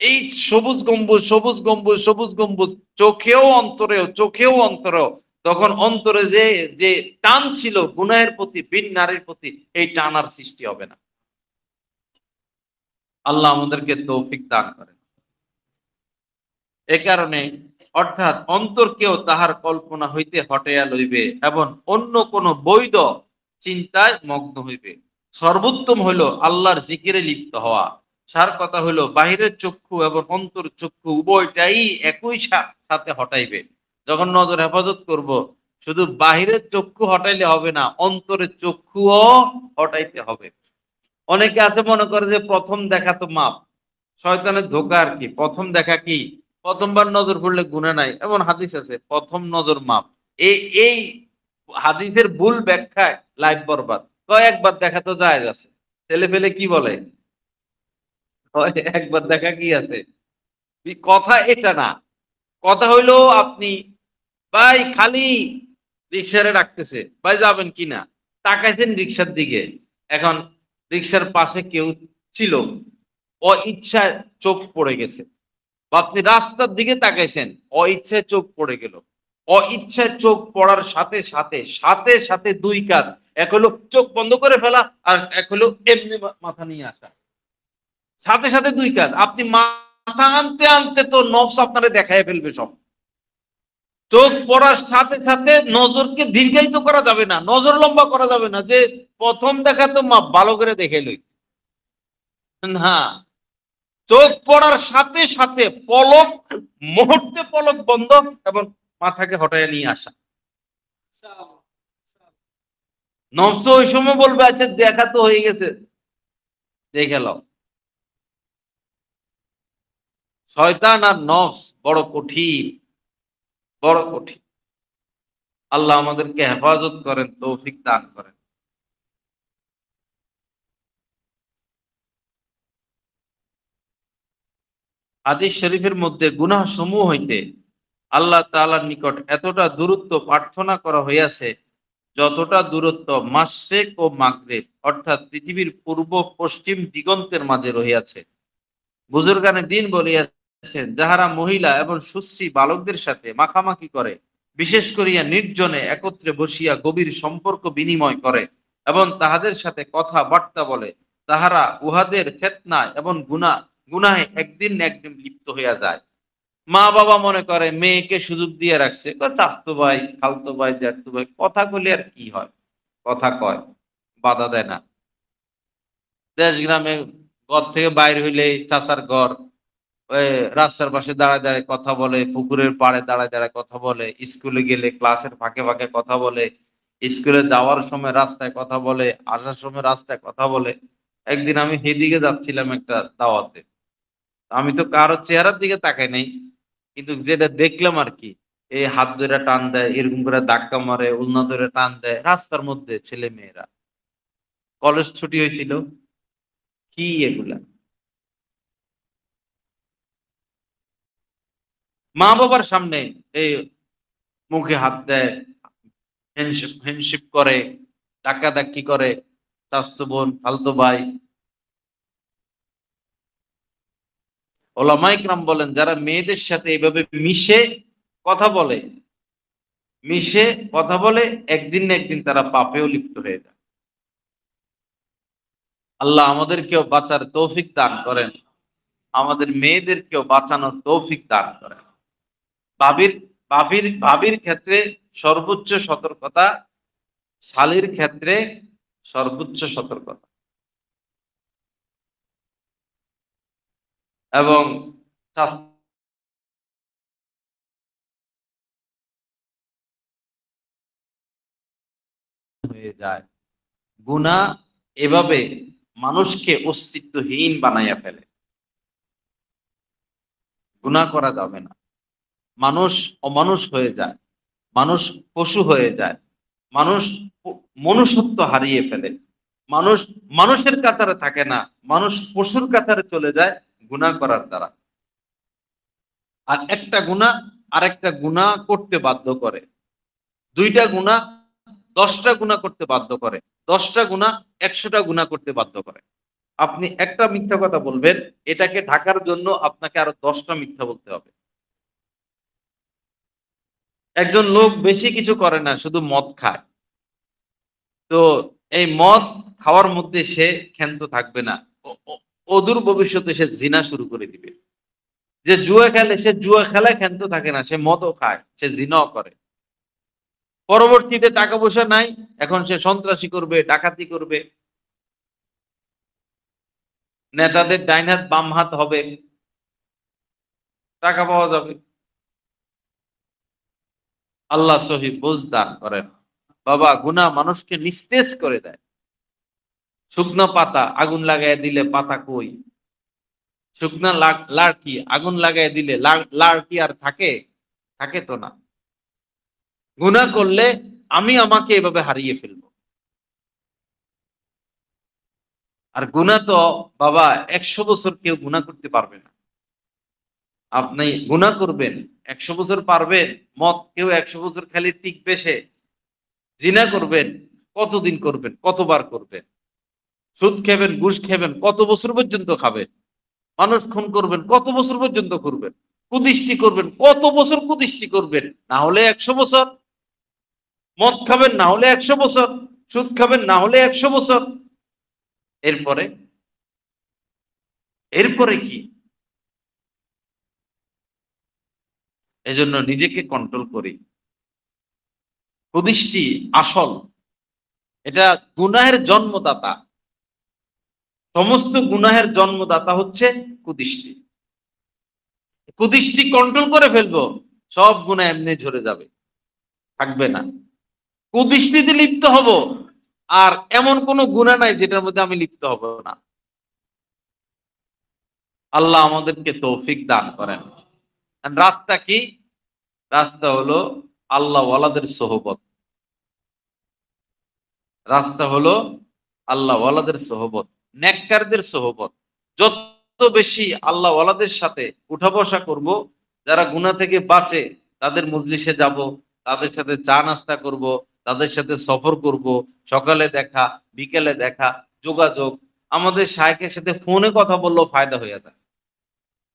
এই সবুজ গম্বুজ, সবুজ গম্বুজ, সবুজ গম্বুজ, চোখেও অন্তরেও, চোখেও অন্তরেও। তখন অন্তরে যে যে টান ছিল গুনাহের প্রতি, বিন নারীর প্রতি, এই টান আর সৃষ্টি হবে না। আল্লাহ আমাদেরকে তৌফিক দান করেন। এ কারণে অর্থাৎ অন্তরকেও তাহার কল্পনা হইতে হটাইয়া লইবে এবং অন্য কোন বৈধ চিন্তায় মগ্ন হইবে। সর্বোত্তম হইল আল্লাহর জিকিরে লিপ্ত হওয়া। সার কথা হইল বাহিরের চক্ষু এবং অন্তর চক্ষু উভয়টাই একই সাথে হটাইবে। যখন নজর হেফাজত করব, শুধু বাহিরের চক্ষু হটাইলে হবে না, অন্তরের চক্ষুও হটাইতে হবে। অনেকে আছে মনে করে যে প্রথম দেখা তো মাপ, শয়তানের ধোঁকা আর কি। প্রথম দেখা কি, প্রথমবার নজর পড়লে গুনাহ নাই, এমন হাদিস আছে, প্রথম নজর মাপ। এই এই হাদিসের ভুল ব্যাখ্যায় লাইফ বরবাদ। একবার দেখা তো জায়েজ আছে। ছেলে পেলে কি বলে, কয় একবার দেখা কি আছে। কথা এটা না, কথা হইলো আপনি, ভাই খালি রিক্সারে ডাকতেছে, ভাই যাবেন কিনা, তাকাইছেন রিক্সার দিকে। এখন রিক্সার পাশে কেউ ছিল, ইচ্ছায় চোখ পড়ে গেছে, বা আপনি রাস্তার দিকে তাকাইছেন, ইচ্ছায় চোখ পড়ে গেল। ইচ্ছায় চোখ পড়ার সাথে সাথে সাথে সাথে দুই কাজ, এক হলো চোখ বন্ধ করে ফেলা, আর এক হলো এমনি মাথা নিয়ে আসা। সাথে সাথে দুই কাজ, আপনি মাথা আনতে আনতে তো নফস আপনারে দেখায় ফেলবে সব। চোখ পড়ার সাথে সাথে নজরকে দীর্ঘায়িত করা যাবে না, নজর লম্বা করা যাবে না, যে প্রথম দেখা তো মা ভালো করে দেখে লই। হ্যাঁ, চোখ পড়ার সাথে সাথে পলক, মুহূর্তে পলক বন্ধ এবং মাথাকে হটাইয়া নিয়ে আসা। নফস ওই সময় বলবে আচ্ছা দেখা তো হয়ে গেছে, দেখে লও। শয়তান আর নফস বড় কঠিন, বড় কঠিন। আল্লাহ আমাদেরকে হেফাজত করেন, তৌফিক দান করেন। হাদিস শরীফের মধ্যে গুনাহ সমূহ হইতে আল্লাহ তাআলার নিকট এতটা দূরত্ব প্রার্থনা করা হইয়াছে, যতটা দূরত্ব মাশরিক ও মাগরিব, অর্থাৎ পৃথিবীর পূর্ব পশ্চিম দিগন্তের মাঝে রহিয়াছে। বুজুর্গানে দিন বলিয়াছেন, যাহারা মহিলা এবং সুশ্রী বালকদের সাথে মাখামাখি করে, বিশেষ করিয়া নির্জনে একত্রে বসিয়া গভীর সম্পর্ক বিনিময় করে এবং তাহাদের সাথে কথা বার্তা বলে, তাহারা উহাদের ফিতনায় এবং গুনাহে একদিন না একদিন লিপ্ত হইয়া যায়। মা বাবা মনে করে মেয়েকে সুযোগ দিয়ে রাখছে, চাচতো ভাই, খালতো ভাই, জ্যাঠতো ভাই, কথা কইলে আর কি হয়, কথা কয়, বাধা দেয় না। দেশ গ্রামে ঘর থেকে বাইর হইলে চাচার ঘর, ওই রাস্তার পাশে দাঁড়ায় দাঁড়ায় কথা বলে, পুকুরের পাড়ে দাঁড়ায় দাঁড়ায় কথা বলে, স্কুলে গেলে ক্লাসের ফাঁকে ফাঁকে কথা বলে, স্কুলে যাওয়ার সময় রাস্তায় কথা বলে, আসার সময় রাস্তায় কথা বলে। একদিন আমি সেদিকে যাচ্ছিলাম একটা দাওয়াতে, আমি তো কারো চেহারার দিকে তাকাই নাই, কিন্তু যেটা দেখলাম আর কি, এই হাত ধরে টান দেয়, এরকম করে ধাক্কা মারে, উলনা ধরে টান দেয় রাস্তার মধ্যে ছেলে মেয়েরা। কলেজ ছুটি হয়েছিল, কি এগুলা! মা বাবার সামনে এই মুখে হাত দেয়, হ্যান্ডশিপ করে, ধাক্কা ধাক্কি করে, চাচতো বোন, ফালতু ভাই। ওলামা ইকরাম বলেন, যারা মেয়েদের সাথে এইভাবে কথা বলে মিশে কথা বলে, একদিন না একদিন তারা পাপেও লিপ্ত হয়ে যায়। আল্লাহ আমাদেরকেও বাঁচার তৌফিক দান করেন, আমাদের মেয়েদেরকেও বাঁচানোর তৌফিক দান করেন। ভাবির ভাবির ক্ষেত্রে সর্বোচ্চ সতর্কতা, শালীর ক্ষেত্রে সর্বোচ্চ সতর্কতা। এবং হয়ে যায় গুনাহ, এভাবে মানুষকে অস্তিত্বহীন বানাইয়া ফেলে। গুনাহ করা যাবে না, মানুষ অমানুষ হয়ে যায়, মানুষ পশু হয়ে যায়, মানুষ মনুষ্যত্ব হারিয়ে ফেলে, মানুষ মানুষের কাতারে থাকে না, মানুষ পশুর কাতারে চলে যায় গুনাহ করার দ্বারা। আর একটা গুনাহ আরেকটা গুনাহ করতে বাধ্য করে, দুইটা গুনাহ 10টা গুনাহ করতে বাধ্য করে, 10টা গুনাহ 100টা গুনাহ করতে বাধ্য করে। আপনি একটা মিথ্যা কথা বলবেন, এটাকে ঢাকার জন্য আপনাকে আরো 10টা মিথ্যা বলতে হবে। একজন লোক বেশি কিছু করে না, শুধু মদ খায়, তো এই মদ খাওয়ার মধ্যে সে ক্ষান্ত থাকবে না, অদূর ভবিষ্যতে সে জিনা শুরু করে দিবে। যে জুয়া খেলে, সে জুয়া খেলায় ক্ষান্ত থাকে না, সে মদও খায়, সে জিনাও করে। পরবর্তীতে টাকা পয়সা নাই, এখন সে সন্ত্রাসী করবে, ডাকাতি করবে, নেতাদের ডাইন হাত বাম হাত হবে, টাকা পাওয়া যাবে। আল্লাহ সহি বুঝ দান করেন। বাবা, গুনাহ মানুষকে নিস্তেজ করে দেয়। শুকনো পাতা আগুন লাগাই দিলে পাতা কই? শুকনা লাড়কি আগুন লাগাই দিলে লাড়কি আর থাকে? থাকে তো না। গুনাহ করলে আমি আমাকে এভাবে হারিয়ে ফেলবো। আর গুনাহ তো বাবা 100 বছর কেউ গুনাহ করতে পারবে না। আপনি গুনাহ করবেন, 100 বছর পারবেন? মদ কেউ 100 বছর খালি টিকবে সে? জিনা করবেন, কতদিন করবেন, কতবার করবেন? সুদ খাবেন, ঘুষ খাবেন, কত বছর পর্যন্ত খাবেন? মানুষ খুন করবেন, কত বছর পর্যন্ত করবেন? কুদৃষ্টি করবেন, কত বছর কুদৃষ্টি করবেন? না হলে 100 বছর। মদ খাবেন, না হলে 100 বছর। সুদ খাবেন, না হলে 100 বছর। এরপরে এরপরে কি? এজন্য নিজেকে কন্ট্রোল করি। কুদৃষ্টি আসল, এটা গুনাহের জন্মদাতা। সমস্ত গুনাহের জন্মদাতা হচ্ছে কুদৃষ্টি। কুদৃষ্টি কন্ট্রোল করে ফেলবো, সব গুনাহ এমনি ঝরে যাবে, থাকবে না। কুদৃষ্টিতে লিপ্ত হব, আর এমন কোন গুনাহ নাই যেটার মধ্যে আমি লিপ্ত হব না। আল্লাহ আমাদেরকে তৌফিক দান করেন। আর রাস্তা কি? রাস্তা হলো আল্লাহ ওয়ালাদের সোহবত। রাস্তা হলো আল্লাহ ওয়ালাদের সোহবত, নেককারদের সোহবত। যত বেশি আল্লাহ ওয়ালাদের সাথে উঠা বসা করব, যারা গুনাহ থেকে বাঁচে, তাদের মজলিসে যাব, তাদের সাথে চা নাস্তা করব, তাদের সাথে সফর করব, সকালে দেখা, বিকেলে দেখা, যোগাযোগ। আমাদের শায়েখের সাথে ফোনে কথা বললেও ফায়দা হয়ে যায়।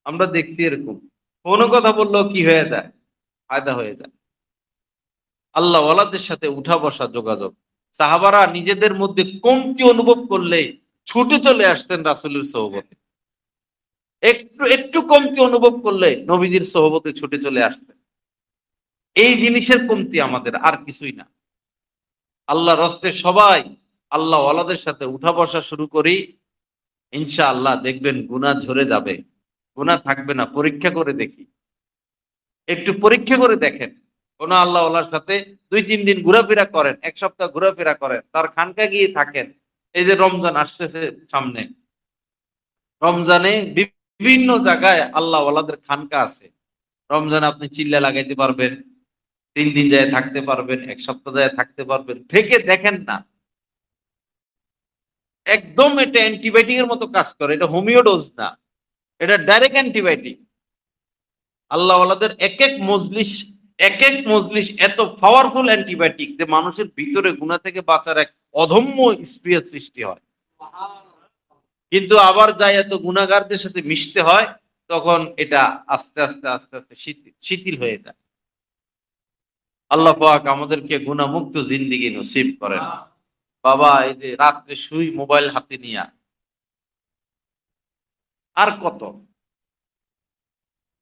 আমরা দেখছি এরকম, ফোনে কথা বললেও কি হয়ে যায়? ফায়দা হয়ে যায়। আল্লাহ ওয়ালাদের সাথে উঠা বসা যোগাযোগ। সাহাবারা নিজেদের মধ্যে কমতি অনুভব করলে ছুটে চলে আসতেন রাসূলের সোহবতে। একটু একটু কমতি অনুভব করলে নবীজির সোহবতে ছুটে চলে আসতেন। এই জিনিসের কমতি আমাদের, আর কিছুই না। আল্লাহ রস্তে সবাই আল্লাহ ওয়ালাদের সাথে উঠা বসা শুরু করি, ইনশাআল্লাহ দেখবেন গুনাহ ঝরে যাবে, গুনাহ থাকবে না। পরীক্ষা করে দেখি, একটু পরীক্ষা করে দেখেন। কোন আল্লাহওয়ালার সাথে 2-3 দিন ঘোরাফেরা করেন, 1 সপ্তাহ ঘোরাফেরা করেন, তার খানকা গিয়ে থাকেন। এই যে রমজান আসতেছে সামনে, রমজানে বিভিন্ন জায়গায় আল্লাহওয়ালাদের খানকা আছে। রমজানে আপনি চিল্লা লাগাইতে পারবেন, 3 দিন যায় থাকতে পারবেন, 1 সপ্তাহ যায় থাকতে পারবেন, থেকে দেখেন না। একদম এটা অ্যান্টিবায়োটিকের মতো কাজ করে, এটা হোমিও ডোজ না, এটা ডাইরেক্ট অ্যান্টিবায়োটিক। আল্লাহওয়ালাদের এক এক মজলিস এত পাওয়ারফুল অ্যান্টিবায়োটিক যে মানুষের ভিতরে গুনাহ থেকে বাঁচার এক অদম্য স্প্রে সৃষ্টি হয়। কিন্তু আবার যাই এত গুনাহগারদের সাথে মিশতে হয়, তখন এটা আস্তে আস্তে আস্তে আস্তে শিথিল হয়ে যায়। আল্লাহ পাক আমাদেরকে গুনাহমুক্ত জিন্দেগি নসিব করেন। বাবা, এই যে রাত্রে শুই মোবাইল হাতে নিয়া, আর কত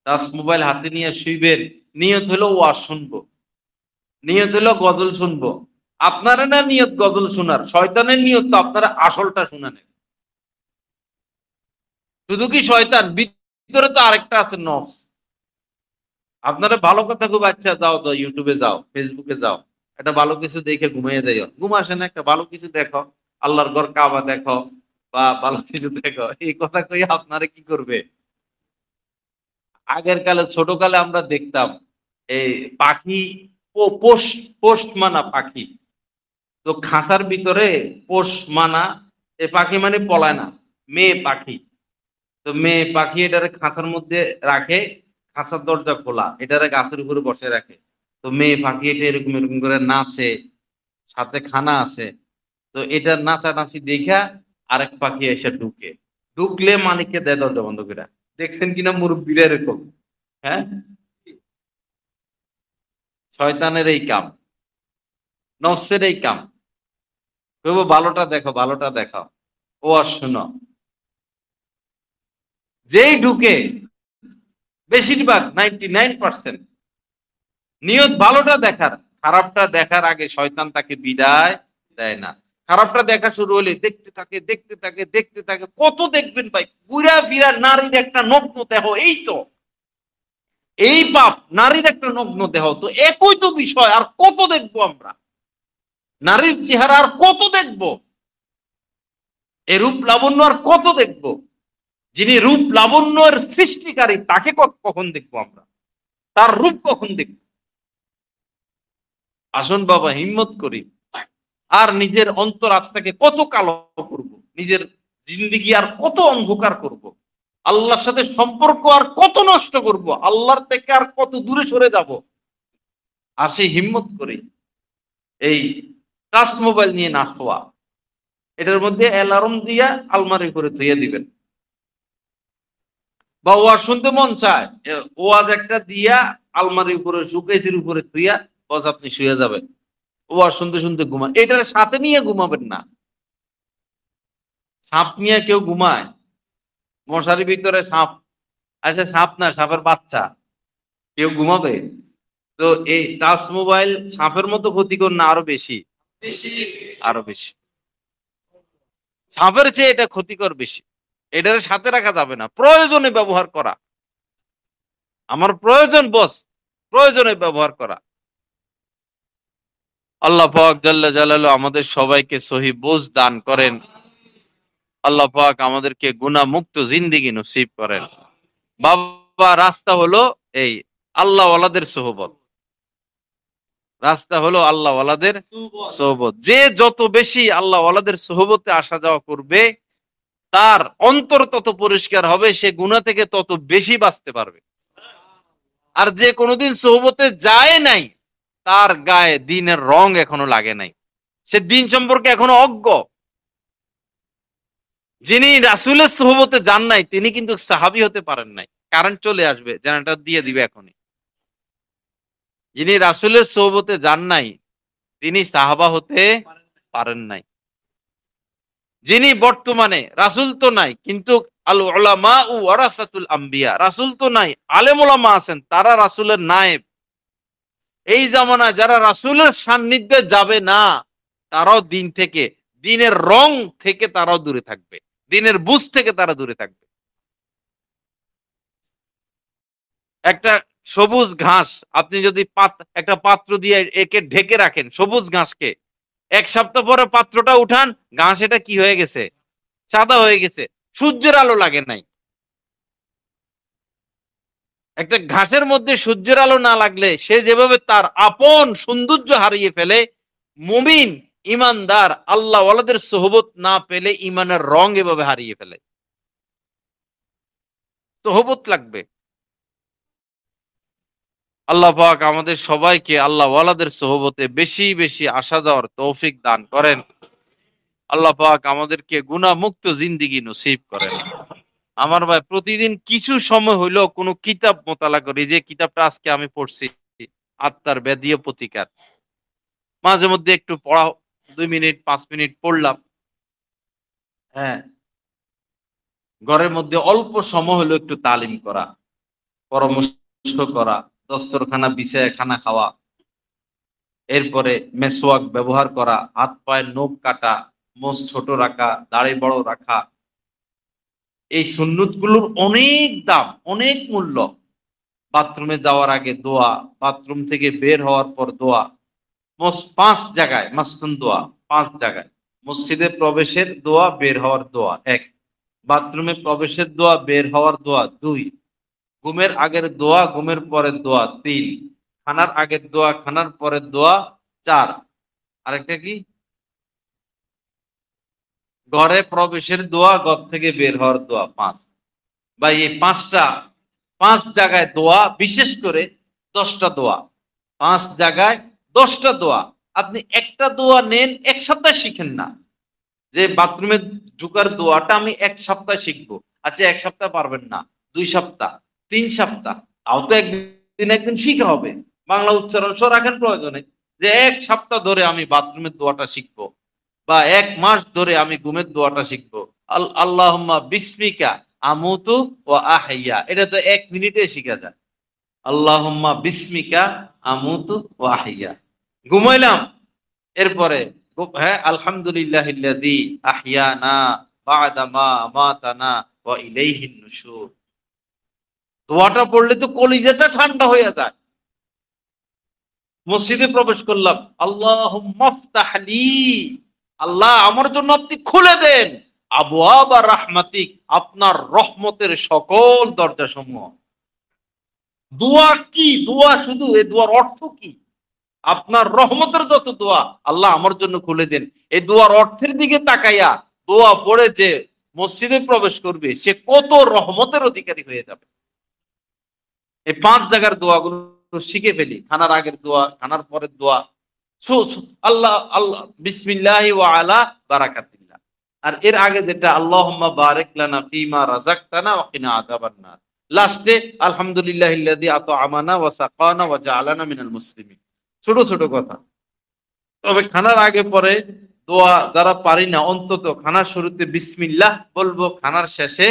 টাচ মোবাইল হাতে নিয়ে শুইবেন, নিয়ত হলো ওয়াজ শুনবো, নিয়ত হলো গজল শুনবো। আপনারা না নিয়ত গজল শোনার, শয়তানের নিয়ত তো আপনারা আসলটা শুনানেন। শুধু কি শয়তান, ভিতরে তো আরেকটা আছে, নফস। আপনারা ভালো কথা খুব, আচ্ছা যাও তো ইউটিউবে যাও, ফেসবুকে যাও, একটা ভালো কিছু দেখে ঘুমিয়ে যাইও। ঘুম আসে না, একটা ভালো কিছু দেখো, আল্লাহর ঘর কাবা দেখো, বা ভালো কিছু দেখো। এই কথা কই আপনারা কি করবে? আগের কালে, ছোট কালে আমরা দেখতাম এই পাখি, পোষ পোষ মানা পাখি, তো খাঁচার ভিতরে পোষ মানা, এ পাখি মানে পলায় না, মেয়ে পাখি। তো মেয়ে পাখি এটারে খাঁচার মধ্যে রাখে, খাঁচার দরজা খোলা, এটারে গাছের উপরে বসে রাখে। তো মেয়ে পাখি এটা এরকম এরকম করে নাচে, সাথে খানা আছে। তো এটা নাচানাচি দেখা আরেক পাখি এসে ঢুকে, ঢুকলে মালিককে দেয় দরজা বন্ধ করে। দেখছেন কিনা মুরব্বীরা এরকম? হ্যাঁ, শয়তানের এই কাম, নফসের এই কাম। কইবো ভালোটা দেখো, ভালোটা দেখাও, ও আর শুনো। যেই ঢুকে, বেশিরভাগ 99% নিয়ত ভালোটা দেখার, খারাপটা দেখার আগে শয়তান তাকে বিদায় দেয় না। খারাপটা দেখা শুরু হলে দেখতে থাকে, দেখতে থাকে, দেখতে থাকে। কত দেখবেন ভাই, ঘুরা ফিরা নারীর একটা নগ্ন দেহ, এই তো এই পাপ, নারীর একটা নগ্ন দেহ, তো একই তো বিষয়, আর কত দেখবো আমরা? নারীর চেহারা আর কত দেখবো? এ রূপ লাবণ্য আর কত দেখবো? যিনি রূপ লাবণ্যের সৃষ্টিকারী, তাকে কখন দেখবো আমরা? তার রূপ কখন দেখবো? আসুন বাবা, হিম্মত করি, আর নিজের অন্তর আত্মাকে কত কালো করব, নিজের জিন্দিগি আর কত অন্ধকার করব, আল্লাহর সাথে সম্পর্ক আর কত নষ্ট করব, আল্লাহর থেকে আর কত দূরে সরে যাব। আসি হিম্মত করি, এই টাচ মোবাইল নিয়ে না শোয়া, এটার মধ্যে অ্যালার্ম দিয়া আলমারি করে থইয়া দিবেন। বা ওয়াজ শুনতে মন চায়, ওয়াজ একটা দিয়া আলমারির উপরে, সুকেসের উপরে থইয়া বস আপনি শুয়ে যাবেন, ওয়াজ শুনতে শুনতে ঘুমান। এটার সাথে নিয়ে ঘুমাবেন না। সাপ নিয়ে কেউ ঘুমায়? মশারির ভিতরে সাপ, আচ্ছা সাপ না, সাপের বাচ্চা, কেউ ঘুমাবে? তো এই টাচ মোবাইল সাপের মতো ক্ষতিকর না আরো বেশি? আরো বেশি, সাপের চেয়ে এটা ক্ষতিকর বেশি। এটার সাথে রাখা যাবে না, প্রয়োজনে ব্যবহার করা। আমার প্রয়োজন বস, প্রয়োজনে ব্যবহার করা। আল্লাহ পাক জাল্লা জালালু আমাদের সবাইকে সহি বুঝ দান করেন। আল্লাহ পাক আমাদেরকে গুনাহ মুক্ত জিন্দেগি নসিব করেন। বাবা, রাস্তা হলো এই আল্লাহ ওয়ালাদের সোহবত, রাস্তা হলো আল্লাহ ওয়ালাদের সোহবত। যে যত বেশি আল্লাহ ওয়ালাদের সোহবতে আসা যাওয়া করবে, তার অন্তর তত পরিষ্কার হবে, সে গুনাহ থেকে তত বেশি বাঁচতে পারবে। আর যে কোনোদিন সোহবতে যায় নাই, তার গায়ে দিনের রং এখনো লাগে নাই, সে দিন সম্পর্কে এখনো অজ্ঞ। যিনি রাসূলের সোহবতে যান নাই, তিনি কিন্তু সাহাবী হতে পারেন নাই। কারেন্ট চলে আসবে, জেনারেটর দিয়ে দিবে এখনই। যিনি রাসূলের সোহবতে যান নাই, তিনি সাহাবা হতে পারেন নাই। যিনি বর্তমানে, রাসূল তো নাই, কিন্তু আল উলামা ওয়ারাসাতুল আম্বিয়া, রাসূল তো নাই, আলেম ওলামা আছেন, তারা রাসূলের নায়েব। এই জামানায় যারা রাসূলের সান্নিধ্যে যাবে না, তারাও দিন থেকে, দিনের রং থেকে তারাও দূরে থাকবে, দিনের বুঝ থেকে তারা দূরে থাকবে। একটা সবুজ ঘাস আপনি যদি একটা পাত্র দিয়ে একে ঢেকে রাখেন, সবুজ ঘাসকে, 1 সপ্তাহ পরে পাত্রটা উঠান, ঘাস এটা কি হয়ে গেছে? সাদা হয়ে গেছে, সূর্যের আলো লাগে নাই। একটা ঘাসের মধ্যে সূর্যের আলো না লাগলে সে যেভাবে তার আপন সৌন্দর্য হারিয়ে ফেলে, মুমিন ইমানদার আল্লাহ ওয়ালাদের সোহবত না পেলে ইমানের রং এভাবে হারিয়ে ফেলে। সোহবত লাগবে। আল্লাহ পাক আমাদের সবাইকে আল্লাহ ওয়ালাদের সোহবতে বেশি বেশি আসা যাওয়ার তৌফিক দান করেন। আল্লাহ পাক আমাদেরকে গুনাহমুক্ত জিন্দেগি নসিব করেন। আমার ভাই, প্রতিদিন কিছু সময় হইলেও কোনো কিতাব মোতালা করি, যে কিতাবটা আজকে আমি পড়ছি, আত্মার বেদীয় প্রতিকার। মাঝে মধ্যে একটু পড়া, 2 মিনিট 5 মিনিট পড়লাম। হ্যাঁ, ঘরের মধ্যে অল্প সময় হলো একটু তালিম করা, পরামর্শ করা, দস্তরখানা বিছায় খানা খাওয়া, এরপরে মেসওয়াক ব্যবহার করা, হাত পায়ের নখ কাটা, মোজ ছোট রাখা, দাড়ি বড় রাখা, এই সুন্নত গুলোর অনেক দাম, অনেক মূল্য। বাথরুমে যাওয়ার আগে দোয়া, বাথরুম থেকে বের হওয়ার পর দোয়া, 5 জায়গায় মাসনুন দোয়া, 5 জায়গায়। মসজিদে প্রবেশের দোয়া, বের হওয়ার দোয়া 1, বাথরুমে প্রবেশের দোয়া, বের হওয়ার দোয়া 2, ঘুমের আগের দোয়া, ঘুমের পরের দোয়া 3, খানার আগের দোয়া, খানার পরের দোয়া 4, আরেকটা কি, ঘরে প্রবেশের দোয়া, ঘর থেকে বের হওয়ার দোয়া 5। বা এই 5 জায়গায় দোয়া, বিশেষ করে 10টা দোয়া, 5 জায়গায় 10টা দোয়া। আপনি একটা দোয়া নেন, 1 সপ্তাহ শিখেন না। যে বাথরুমে ঢুকার দোয়াটা আমি 1 সপ্তাহ শিখবো, আচ্ছা 1 সপ্তাহ পারবেন না, 2 সপ্তাহ, 3 সপ্তাহ, তাও তো একদিন একদিন শিখা হবে। বাংলা উচ্চারণ সহ রাখেন প্রয়োজনে, যে 1 সপ্তাহ ধরে আমি বাথরুমের দোয়াটা শিখবো, বা 1 মাস ধরে আমি ঘুমের দোয়াটা শিখবো। আল্লাহুম্মা বিসমিকা আমুতু ওয়া আহইয়া, এটা তো 1 মিনিটে শিখা যায়। আল্লাহুম্মা বিসমিকা আমুতু ওয়া আহইয়া, ঘুমাইলাম, এরপরে হ্যাঁ, আলহামদুলিল্লাহিল্লাযী আহইয়ানা বা'দা মা আমাতানা ওয়া ইলাইহিন নুশুর। দোয়াটা পড়লে তো কলিজাটা ঠান্ডা হয়ে যায়। মসজিদে প্রবেশ করলাম, আল্লাহুম্মা ফতাহলি, আল্লাহ আমার জন্য আপনি খুলে দেন আবওয়াবা রাহমাতিক, আপনার রহমতের সকল দরজা সমূহ। দোয়া কি? দোয়া শুধু, এই দোয়ার অর্থ কি? আপনার রহমতের যত দোয়া আল্লাহ আমার জন্য খুলে দেন। এই দোয়ার অর্থের দিকে তাকাইয়া দোয়া পড়ে যে মসজিদে প্রবেশ করবে, সে কত রহমতের অধিকারী হয়ে যাবে। এই 5 জায়গার দোয়াগুলো শিখে ফেলি। খানার আগের দোয়া, খানার পরের দোয়া, আল্লাহ আল্লাহ বিসমিল্লাহি ওয়া আলা বারাকাতিল্লাহ। আর এর আগে যেটা আল্লাহুম্মা বারিক লানা ফিমা রাযাকতানা ওয়া কিনা আযাবান নার। লাস্টে আলহামদুলিল্লাহিল্লাযী আত'আমানা ওয়া সাকানা ওয়া জাআলানা মিনাল মুসলিমিন। ছোট ছোট কথা। তবে খানার আগে পরে দোয়া যারা পারি না, অন্তত খানার শুরুতে বিসমিল্লাহ বলবো, খানার শেষে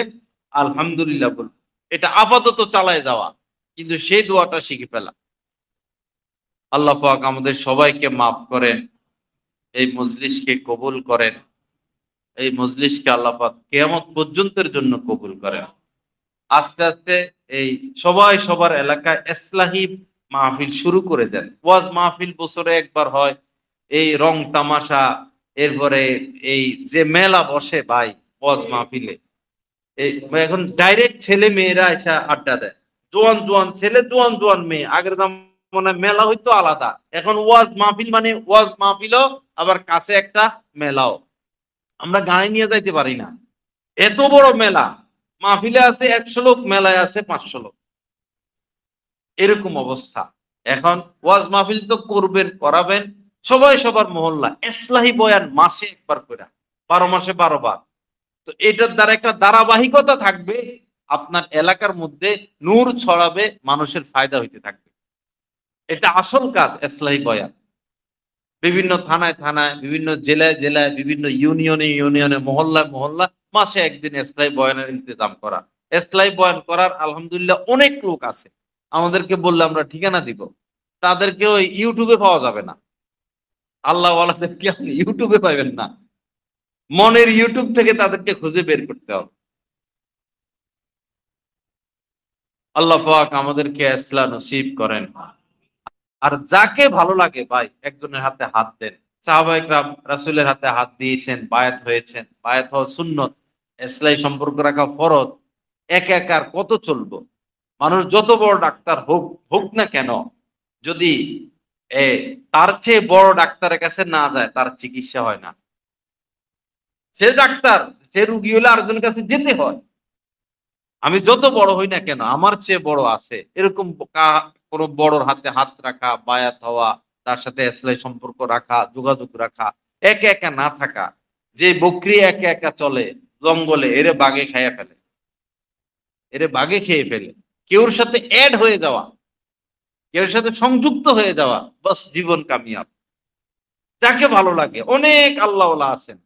আলহামদুলিল্লাহ বলবো। এটা আপাতত চালায় যাওয়া, কিন্তু সেই দোয়াটা শিখে ফেলা। আল্লাহ পাক আমাদের সবাইকে মাফ করেন, এই মজলিসকে কবুল করেন, এই মজলিসকে আল্লাহ পাক কিয়ামত পর্যন্তের জন্য কবুল করেন। আস্তে আস্তে এই সবাই সবার এলাকায় ইসলাহি মাহফিল শুরু করে দেন। ওয়াজ মাহফিল বছরে একবার হয়, এই রং তামাশা, এরপরে এই যে মেলা বসে ভাই ওয়াজ মাহফিলে, এই এখন ডাইরেক্ট ছেলে মেয়েরা এসে আড্ডা দেয়। জোয়ান জোয়ান ছেলে, জোয়ান জোয়ান মেয়ে। আগের মানে মেলা হইতো আলাদা, এখন ওয়াজ মাহফিল মানে ওয়াজ মাহফিলও, আবার কাছে একটা মেলাও। আমরা গাড়ি নিয়ে যাইতে পারি না, এত বড় মেলা। মাহফিলে আছে 100 লোক, মেলায় আছে 500 লোক, এরকম অবস্থা। এখন ওয়াজ মাহফিল তো করবেন, করাবেন, সবাই সবার মহল্লা ইসলাহি বয়ান মাসে একবার করে, 12 মাসে 12 বার। তো এটার দ্বারা একটা ধারাবাহিকতা থাকবে, আপনার এলাকার মধ্যে নূর ছড়াবে, মানুষের ফায়দা হইতে থাকবে। এটা আসল কাজ ইসলাহি বয়ান। বিভিন্ন থানায় থানায়, বিভিন্ন জেলায় জেলায়, বিভিন্ন ইউনিয়নে ইউনিয়নে, মহল্লায় মহল্লা, মাসে একদিন ইসলাহি বয়ানের ইন্তজাম করা। ইসলাহি বয়ান করার আলহামদুলিল্লাহ অনেক লোক আছে, আমাদেরকে বললে আমরা ঠিকানা দিব। তাদেরকে ওই ইউটিউবে পাওয়া যাবে না, আল্লাহ ওয়ালাদেরকে আপনি ইউটিউবে পাইবেন না, মনের ইউটিউব থেকে তাদেরকে খুঁজে বের করতে হবে। আল্লাহ পাক আমাদেরকে ইসলাম নসিব করেন। আর যাকে ভালো লাগে ভাই একজনের হাতে হাত দেন। সাহাবায়ে কেরাম রাসূলের হাতে হাত দিয়েছেন, বায়াত হয়েছেন। বায়াত হওয়া সুন্নত, ইসলামী সম্পর্ক রাখা ফরজ। একা একা আর কত চলবো? মানুষ যত বড় ডাক্তার হোক হোক না কেন, যদি এ তার চেয়ে বড় ডাক্তারের কাছে না যায়, তার চিকিৎসা হয় না। সে ডাক্তার, সে রুগী হলে আরেকজনের কাছে যেতে হয়। আমি যত বড় হই না কেন, আমার চেয়ে বড় আছে, এরকম কোন বড়র হাতে হাত রাখা, বায়াত হওয়া, তার সাথে ইসলামী সম্পর্ক রাখা, যোগাযোগ রাখা, একা একা না থাকা। যে বকরি একা একা চলে জঙ্গলে, এরে বাঘে খাইয়া ফেলে, এরে বাঘে খেয়ে ফেলে। কেউর সাথে অ্যাড হয়ে যাওয়া, কেউর সাথে সংযুক্ত হয়ে যাওয়া, বাস জীবন কামিয়াব। যাকে ভালো লাগে, অনেক আল্লাহওয়ালা আছেন।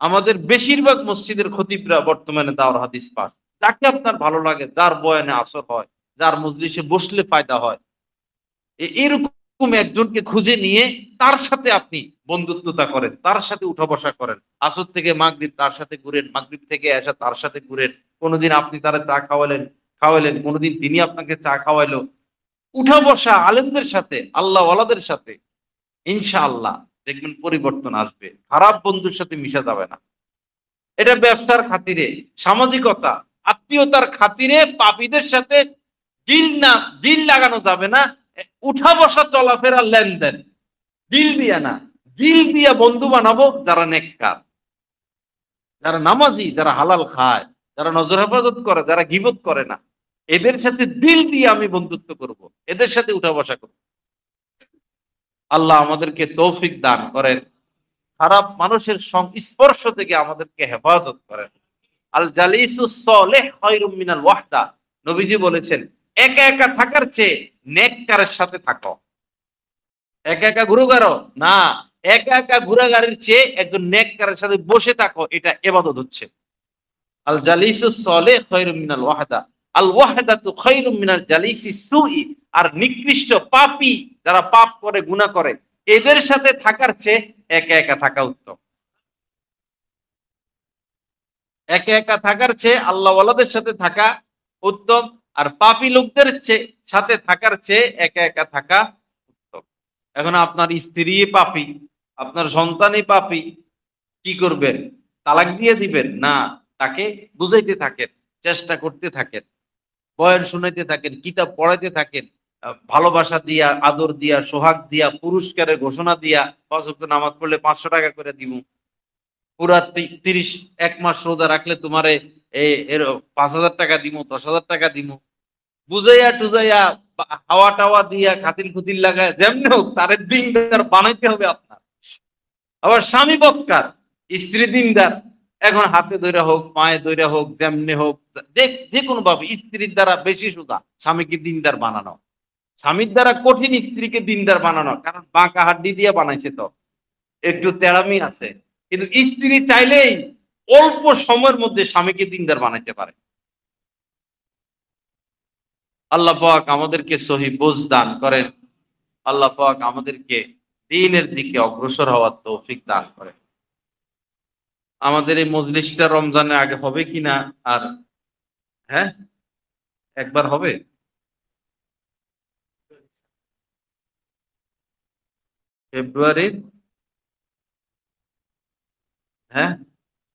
আমাদের বেশিরভাগ মসজিদের খতিবরা বর্তমানে দাওরাত হাদিস পাঠ। যাকে আপনার ভালো লাগে, যার বয়ানে আসর হয়, যার মজলিসে বসলে ফায়দা হয়, এরকম একজনকে খুঁজে নিয়ে তার সাথে আপনি বন্ধুত্বতা করেন, তার সাথে উঠা বসা করেন। আসর থেকে মাগরিব তার সাথে ঘুরেন, মাগরিব থেকে এসা তার সাথে ঘুরেন। কোনোদিন আপনি তারা চা খাওয়ালেন, কোনোদিন তিনি আপনাকে চা খাওয়াইলো। উঠা বসা আলেমদের সাথে, আল্লাহ ওয়ালাদের সাথে, ইনশাআল্লাহ দেখবেন পরিবর্তন আসবে। খারাপ বন্ধুর সাথে মিশা যাবে না। এটা ব্যবসার খাতিরে, সামাজিকতা, আত্মীয়তার খাতিরে পাপীদের সাথে দিল লাগানো যাবে না। উঠা বসা চলাফেরা লেনদেন দিল দিয়া না, দিল দিয়া বন্ধু বানাবো যারা নেককার, যারা নামাজি, যারা হালাল খায়, যারা নজর হেফাজত করে, যারা গীবত করে না। এদের সাথে দিল দিয়ে আমি বন্ধুত্ব করব, এদের সাথে উঠা বসা করব। আল্লাহ আমাদেরকে তৌফিক দান করেন। খারাপ মানুষের সংস্পর্শ থেকে আমাদেরকে হেফাজত করেন। আল জালিসুস সালেহ খায়রুম মিনাল ওয়াহদা। নবীজি বলেছেন, একা একা থাকার চেয়ে নেককারের সাথে থাকো। একা একা ঘুরে বেড়াও না, একা একা ঘোরাঘুরির চেয়ে একজন নেককারের সাথে বসে থাকো, এটা ইবাদত হচ্ছে। আল জালিসুস সালেহ খায়রুম মিনাল ওয়াহদা। আল ওয়াহদাতু খায়রুম মিনাল জালিসিস সুই। আর নিকৃষ্ট পাপী, যারা পাপ করে, গুনাহ করে, এদের সাথে থাকার চেয়ে একা একা থাকা উত্তম। একা একা থাকার চেয়ে আল্লাহ ওয়ালাদের সাথে থাকা উত্তম। আর পাপী লোকদের সাথে থাকার চেয়ে একা একা থাকা উত্তম। এখন আপনার স্ত্রী পাপী, আপনার সন্তানই পাপী, কি করবেন? তালাক দিয়ে দিবেন? না, তাকে বুঝাইতে থাকেন, চেষ্টা করতে থাকেন, বয়ান শুনাইতে থাকেন, কিতাব পড়াইতে থাকেন, ভালোবাসা দিয়া, আদর দিয়া, সোহাগ দিয়া, পুরস্কারের ঘোষণা দিয়া, ৫ ওয়াক্ত নামাজ পড়লে ৫০০ টাকা করে দিব, পুরা ১ মাস রোজা রাখলে তোমারে এর ৫,০০০ টাকা দিব, ১০,০০০ টাকা দিব, বুঝাইয়া টুজাইয়া, হাওয়া টাওয়া দিয়া, খাতিল খুতিল লাগায়, যেমনি হোক তারে দিনদার বানাইতে হবে আপনার। আবার স্বামী বক্কার, স্ত্রী দিনদার। এখন হাতে ধরে হোক, পায়ে ধরে হোক, যেমনি হোক, যে কোনো ভাবে স্ত্রীর দ্বারা বেশি সোজা স্বামীকে দিনদার বানানো, স্বামীর দ্বারা কঠিন স্ত্রীকে দিনদার বানানো। কারণ বাঁকা হাড্ডি দিয়ে বানাইছে, তো একটু তেড়ামি আছে। কিন্তু স্ত্রী চাইলেই অল্প সময়ের মধ্যে স্বামীকে দিনদার বানাইতে পারে। আল্লাহ পাক আমাদেরকে সহি বুঝ দান করেন। আল্লাহ পাক আমাদেরকে দ্বীনের দিকে অগ্রসর হওয়ার তৌফিক দান করেন। আমাদের এই মজলিসটা রমজানের আগে হবে কিনা? আর হ্যাঁ, একবার হবে। ফেব্রুয়ারির, হ্যাঁ,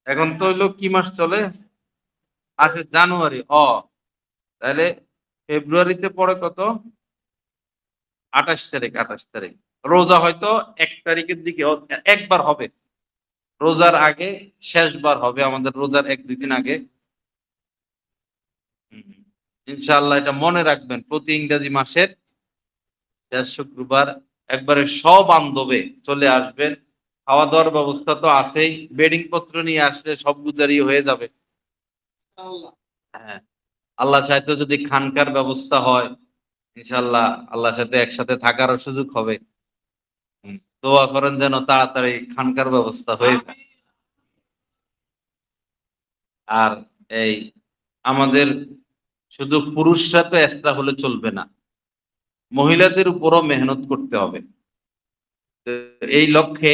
এখন তো হইলো কি মাস চলে? আচ্ছা, জানুয়ারি। তাহলে ফেব্রুয়ারিতে পড়ে কত? ২৮ তারিখ। ২৮ তারিখ রোজা হয়তো ১ তারিখের দিকে একবার হবে। রোজার আগে শেষবার হবে আমাদের, রোজার ১-২ দিন আগে। ইনশাআল্লাহ এটা মনে রাখবেন, প্রতি ইংরেজি মাসের শেষ শুক্রবার একবারে সবান্ধবে চলে আসবেন। খাওয়া দাওয়ার ব্যবস্থা তো আছেই, বেডিং পত্র নিয়ে আসলে সব গুজারি হয়ে যাবে। হ্যাঁ, আল্লাহ চাইতো যদি খানকার ব্যবস্থা হয়, ইনশাল্লাহ আল্লাহর সাথে একসাথে থাকারও সুযোগ হবে। দোয়া করেন যেন তাড়াতাড়ি খানকার ব্যবস্থা হয়ে যায়। আর এই আমাদের শুধু পুরুষরা তো এক্সট্রা হলে চলবে না, মহিলাদের উপরও মেহনত করতে হবে। তো এই লক্ষ্যে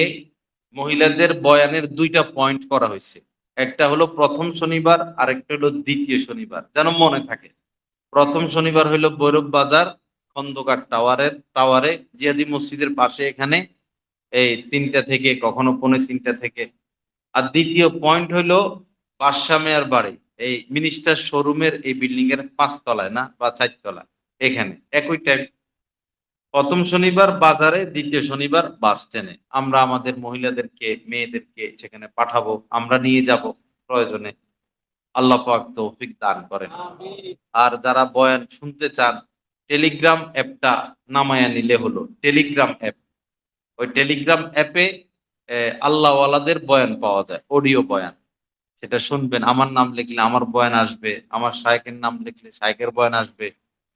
মহিলাদের বয়ানের 2টা পয়েন্ট করা হয়েছে। একটা হলো প্রথম শনিবার, আর একটা হলো দ্বিতীয় শনিবার, যেন মনে থাকে। প্রথম শনিবার হইলো ভৈরব বাজার খন্দকার টাওয়ারে জিয়াদি মসজিদের পাশে, এখানে এই 3টা থেকে, কখনো 2:45 থেকে। আর দ্বিতীয় পয়েন্ট হইলো বাদশা মেয়ার বাড়ি, এই মিনিস্টার শোরুমের এই বিল্ডিং এর 5 তলায় না বা 4 তলা, এখানে একই টাইম। প্রথম শনিবার বাজারে, দ্বিতীয় শনিবার বাস স্ট্যান্ডে। আমরা আমাদের মহিলাদেরকে, মেয়েদেরকে সেখানে পাঠাবো, আমরা নিয়ে যাব প্রয়োজনে। আল্লাহ পাক তৌফিক দান করেন। আর যারা বয়ান শুনতে চান, টেলিগ্রাম অ্যাপটা নামায়া নিলে হলো, টেলিগ্রাম অ্যাপ। ওই টেলিগ্রাম অ্যাপে আল্লাহ ওয়ালাদের বয়ান পাওয়া যায়, অডিও বয়ান। সেটা শুনবেন, আমার নাম লিখলে আমার বয়ান আসবে, আমার শায়েখের নাম লিখলে শায়েখের বয়ান আসবে,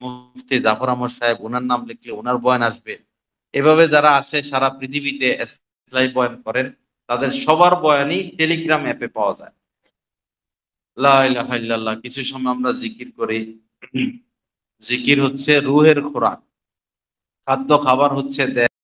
মুফতি জাফর আহমদ সাহেব ওনার নাম লিখলে ওনার বয়ান আসবে। এভাবে যারা আছে সারা পৃথিবীতে ইসলামী বয়ান করেন, তাদের সবার বয়ানই টেলিগ্রাম অ্যাপে পাওয়া যায়। লা ইলাহা ইল্লাল্লাহ। কিছু সময় আমরা জিকির করি। জিকির হচ্ছে রুহের খোরাক, খাদ্য খাবার হচ্ছে দেহ।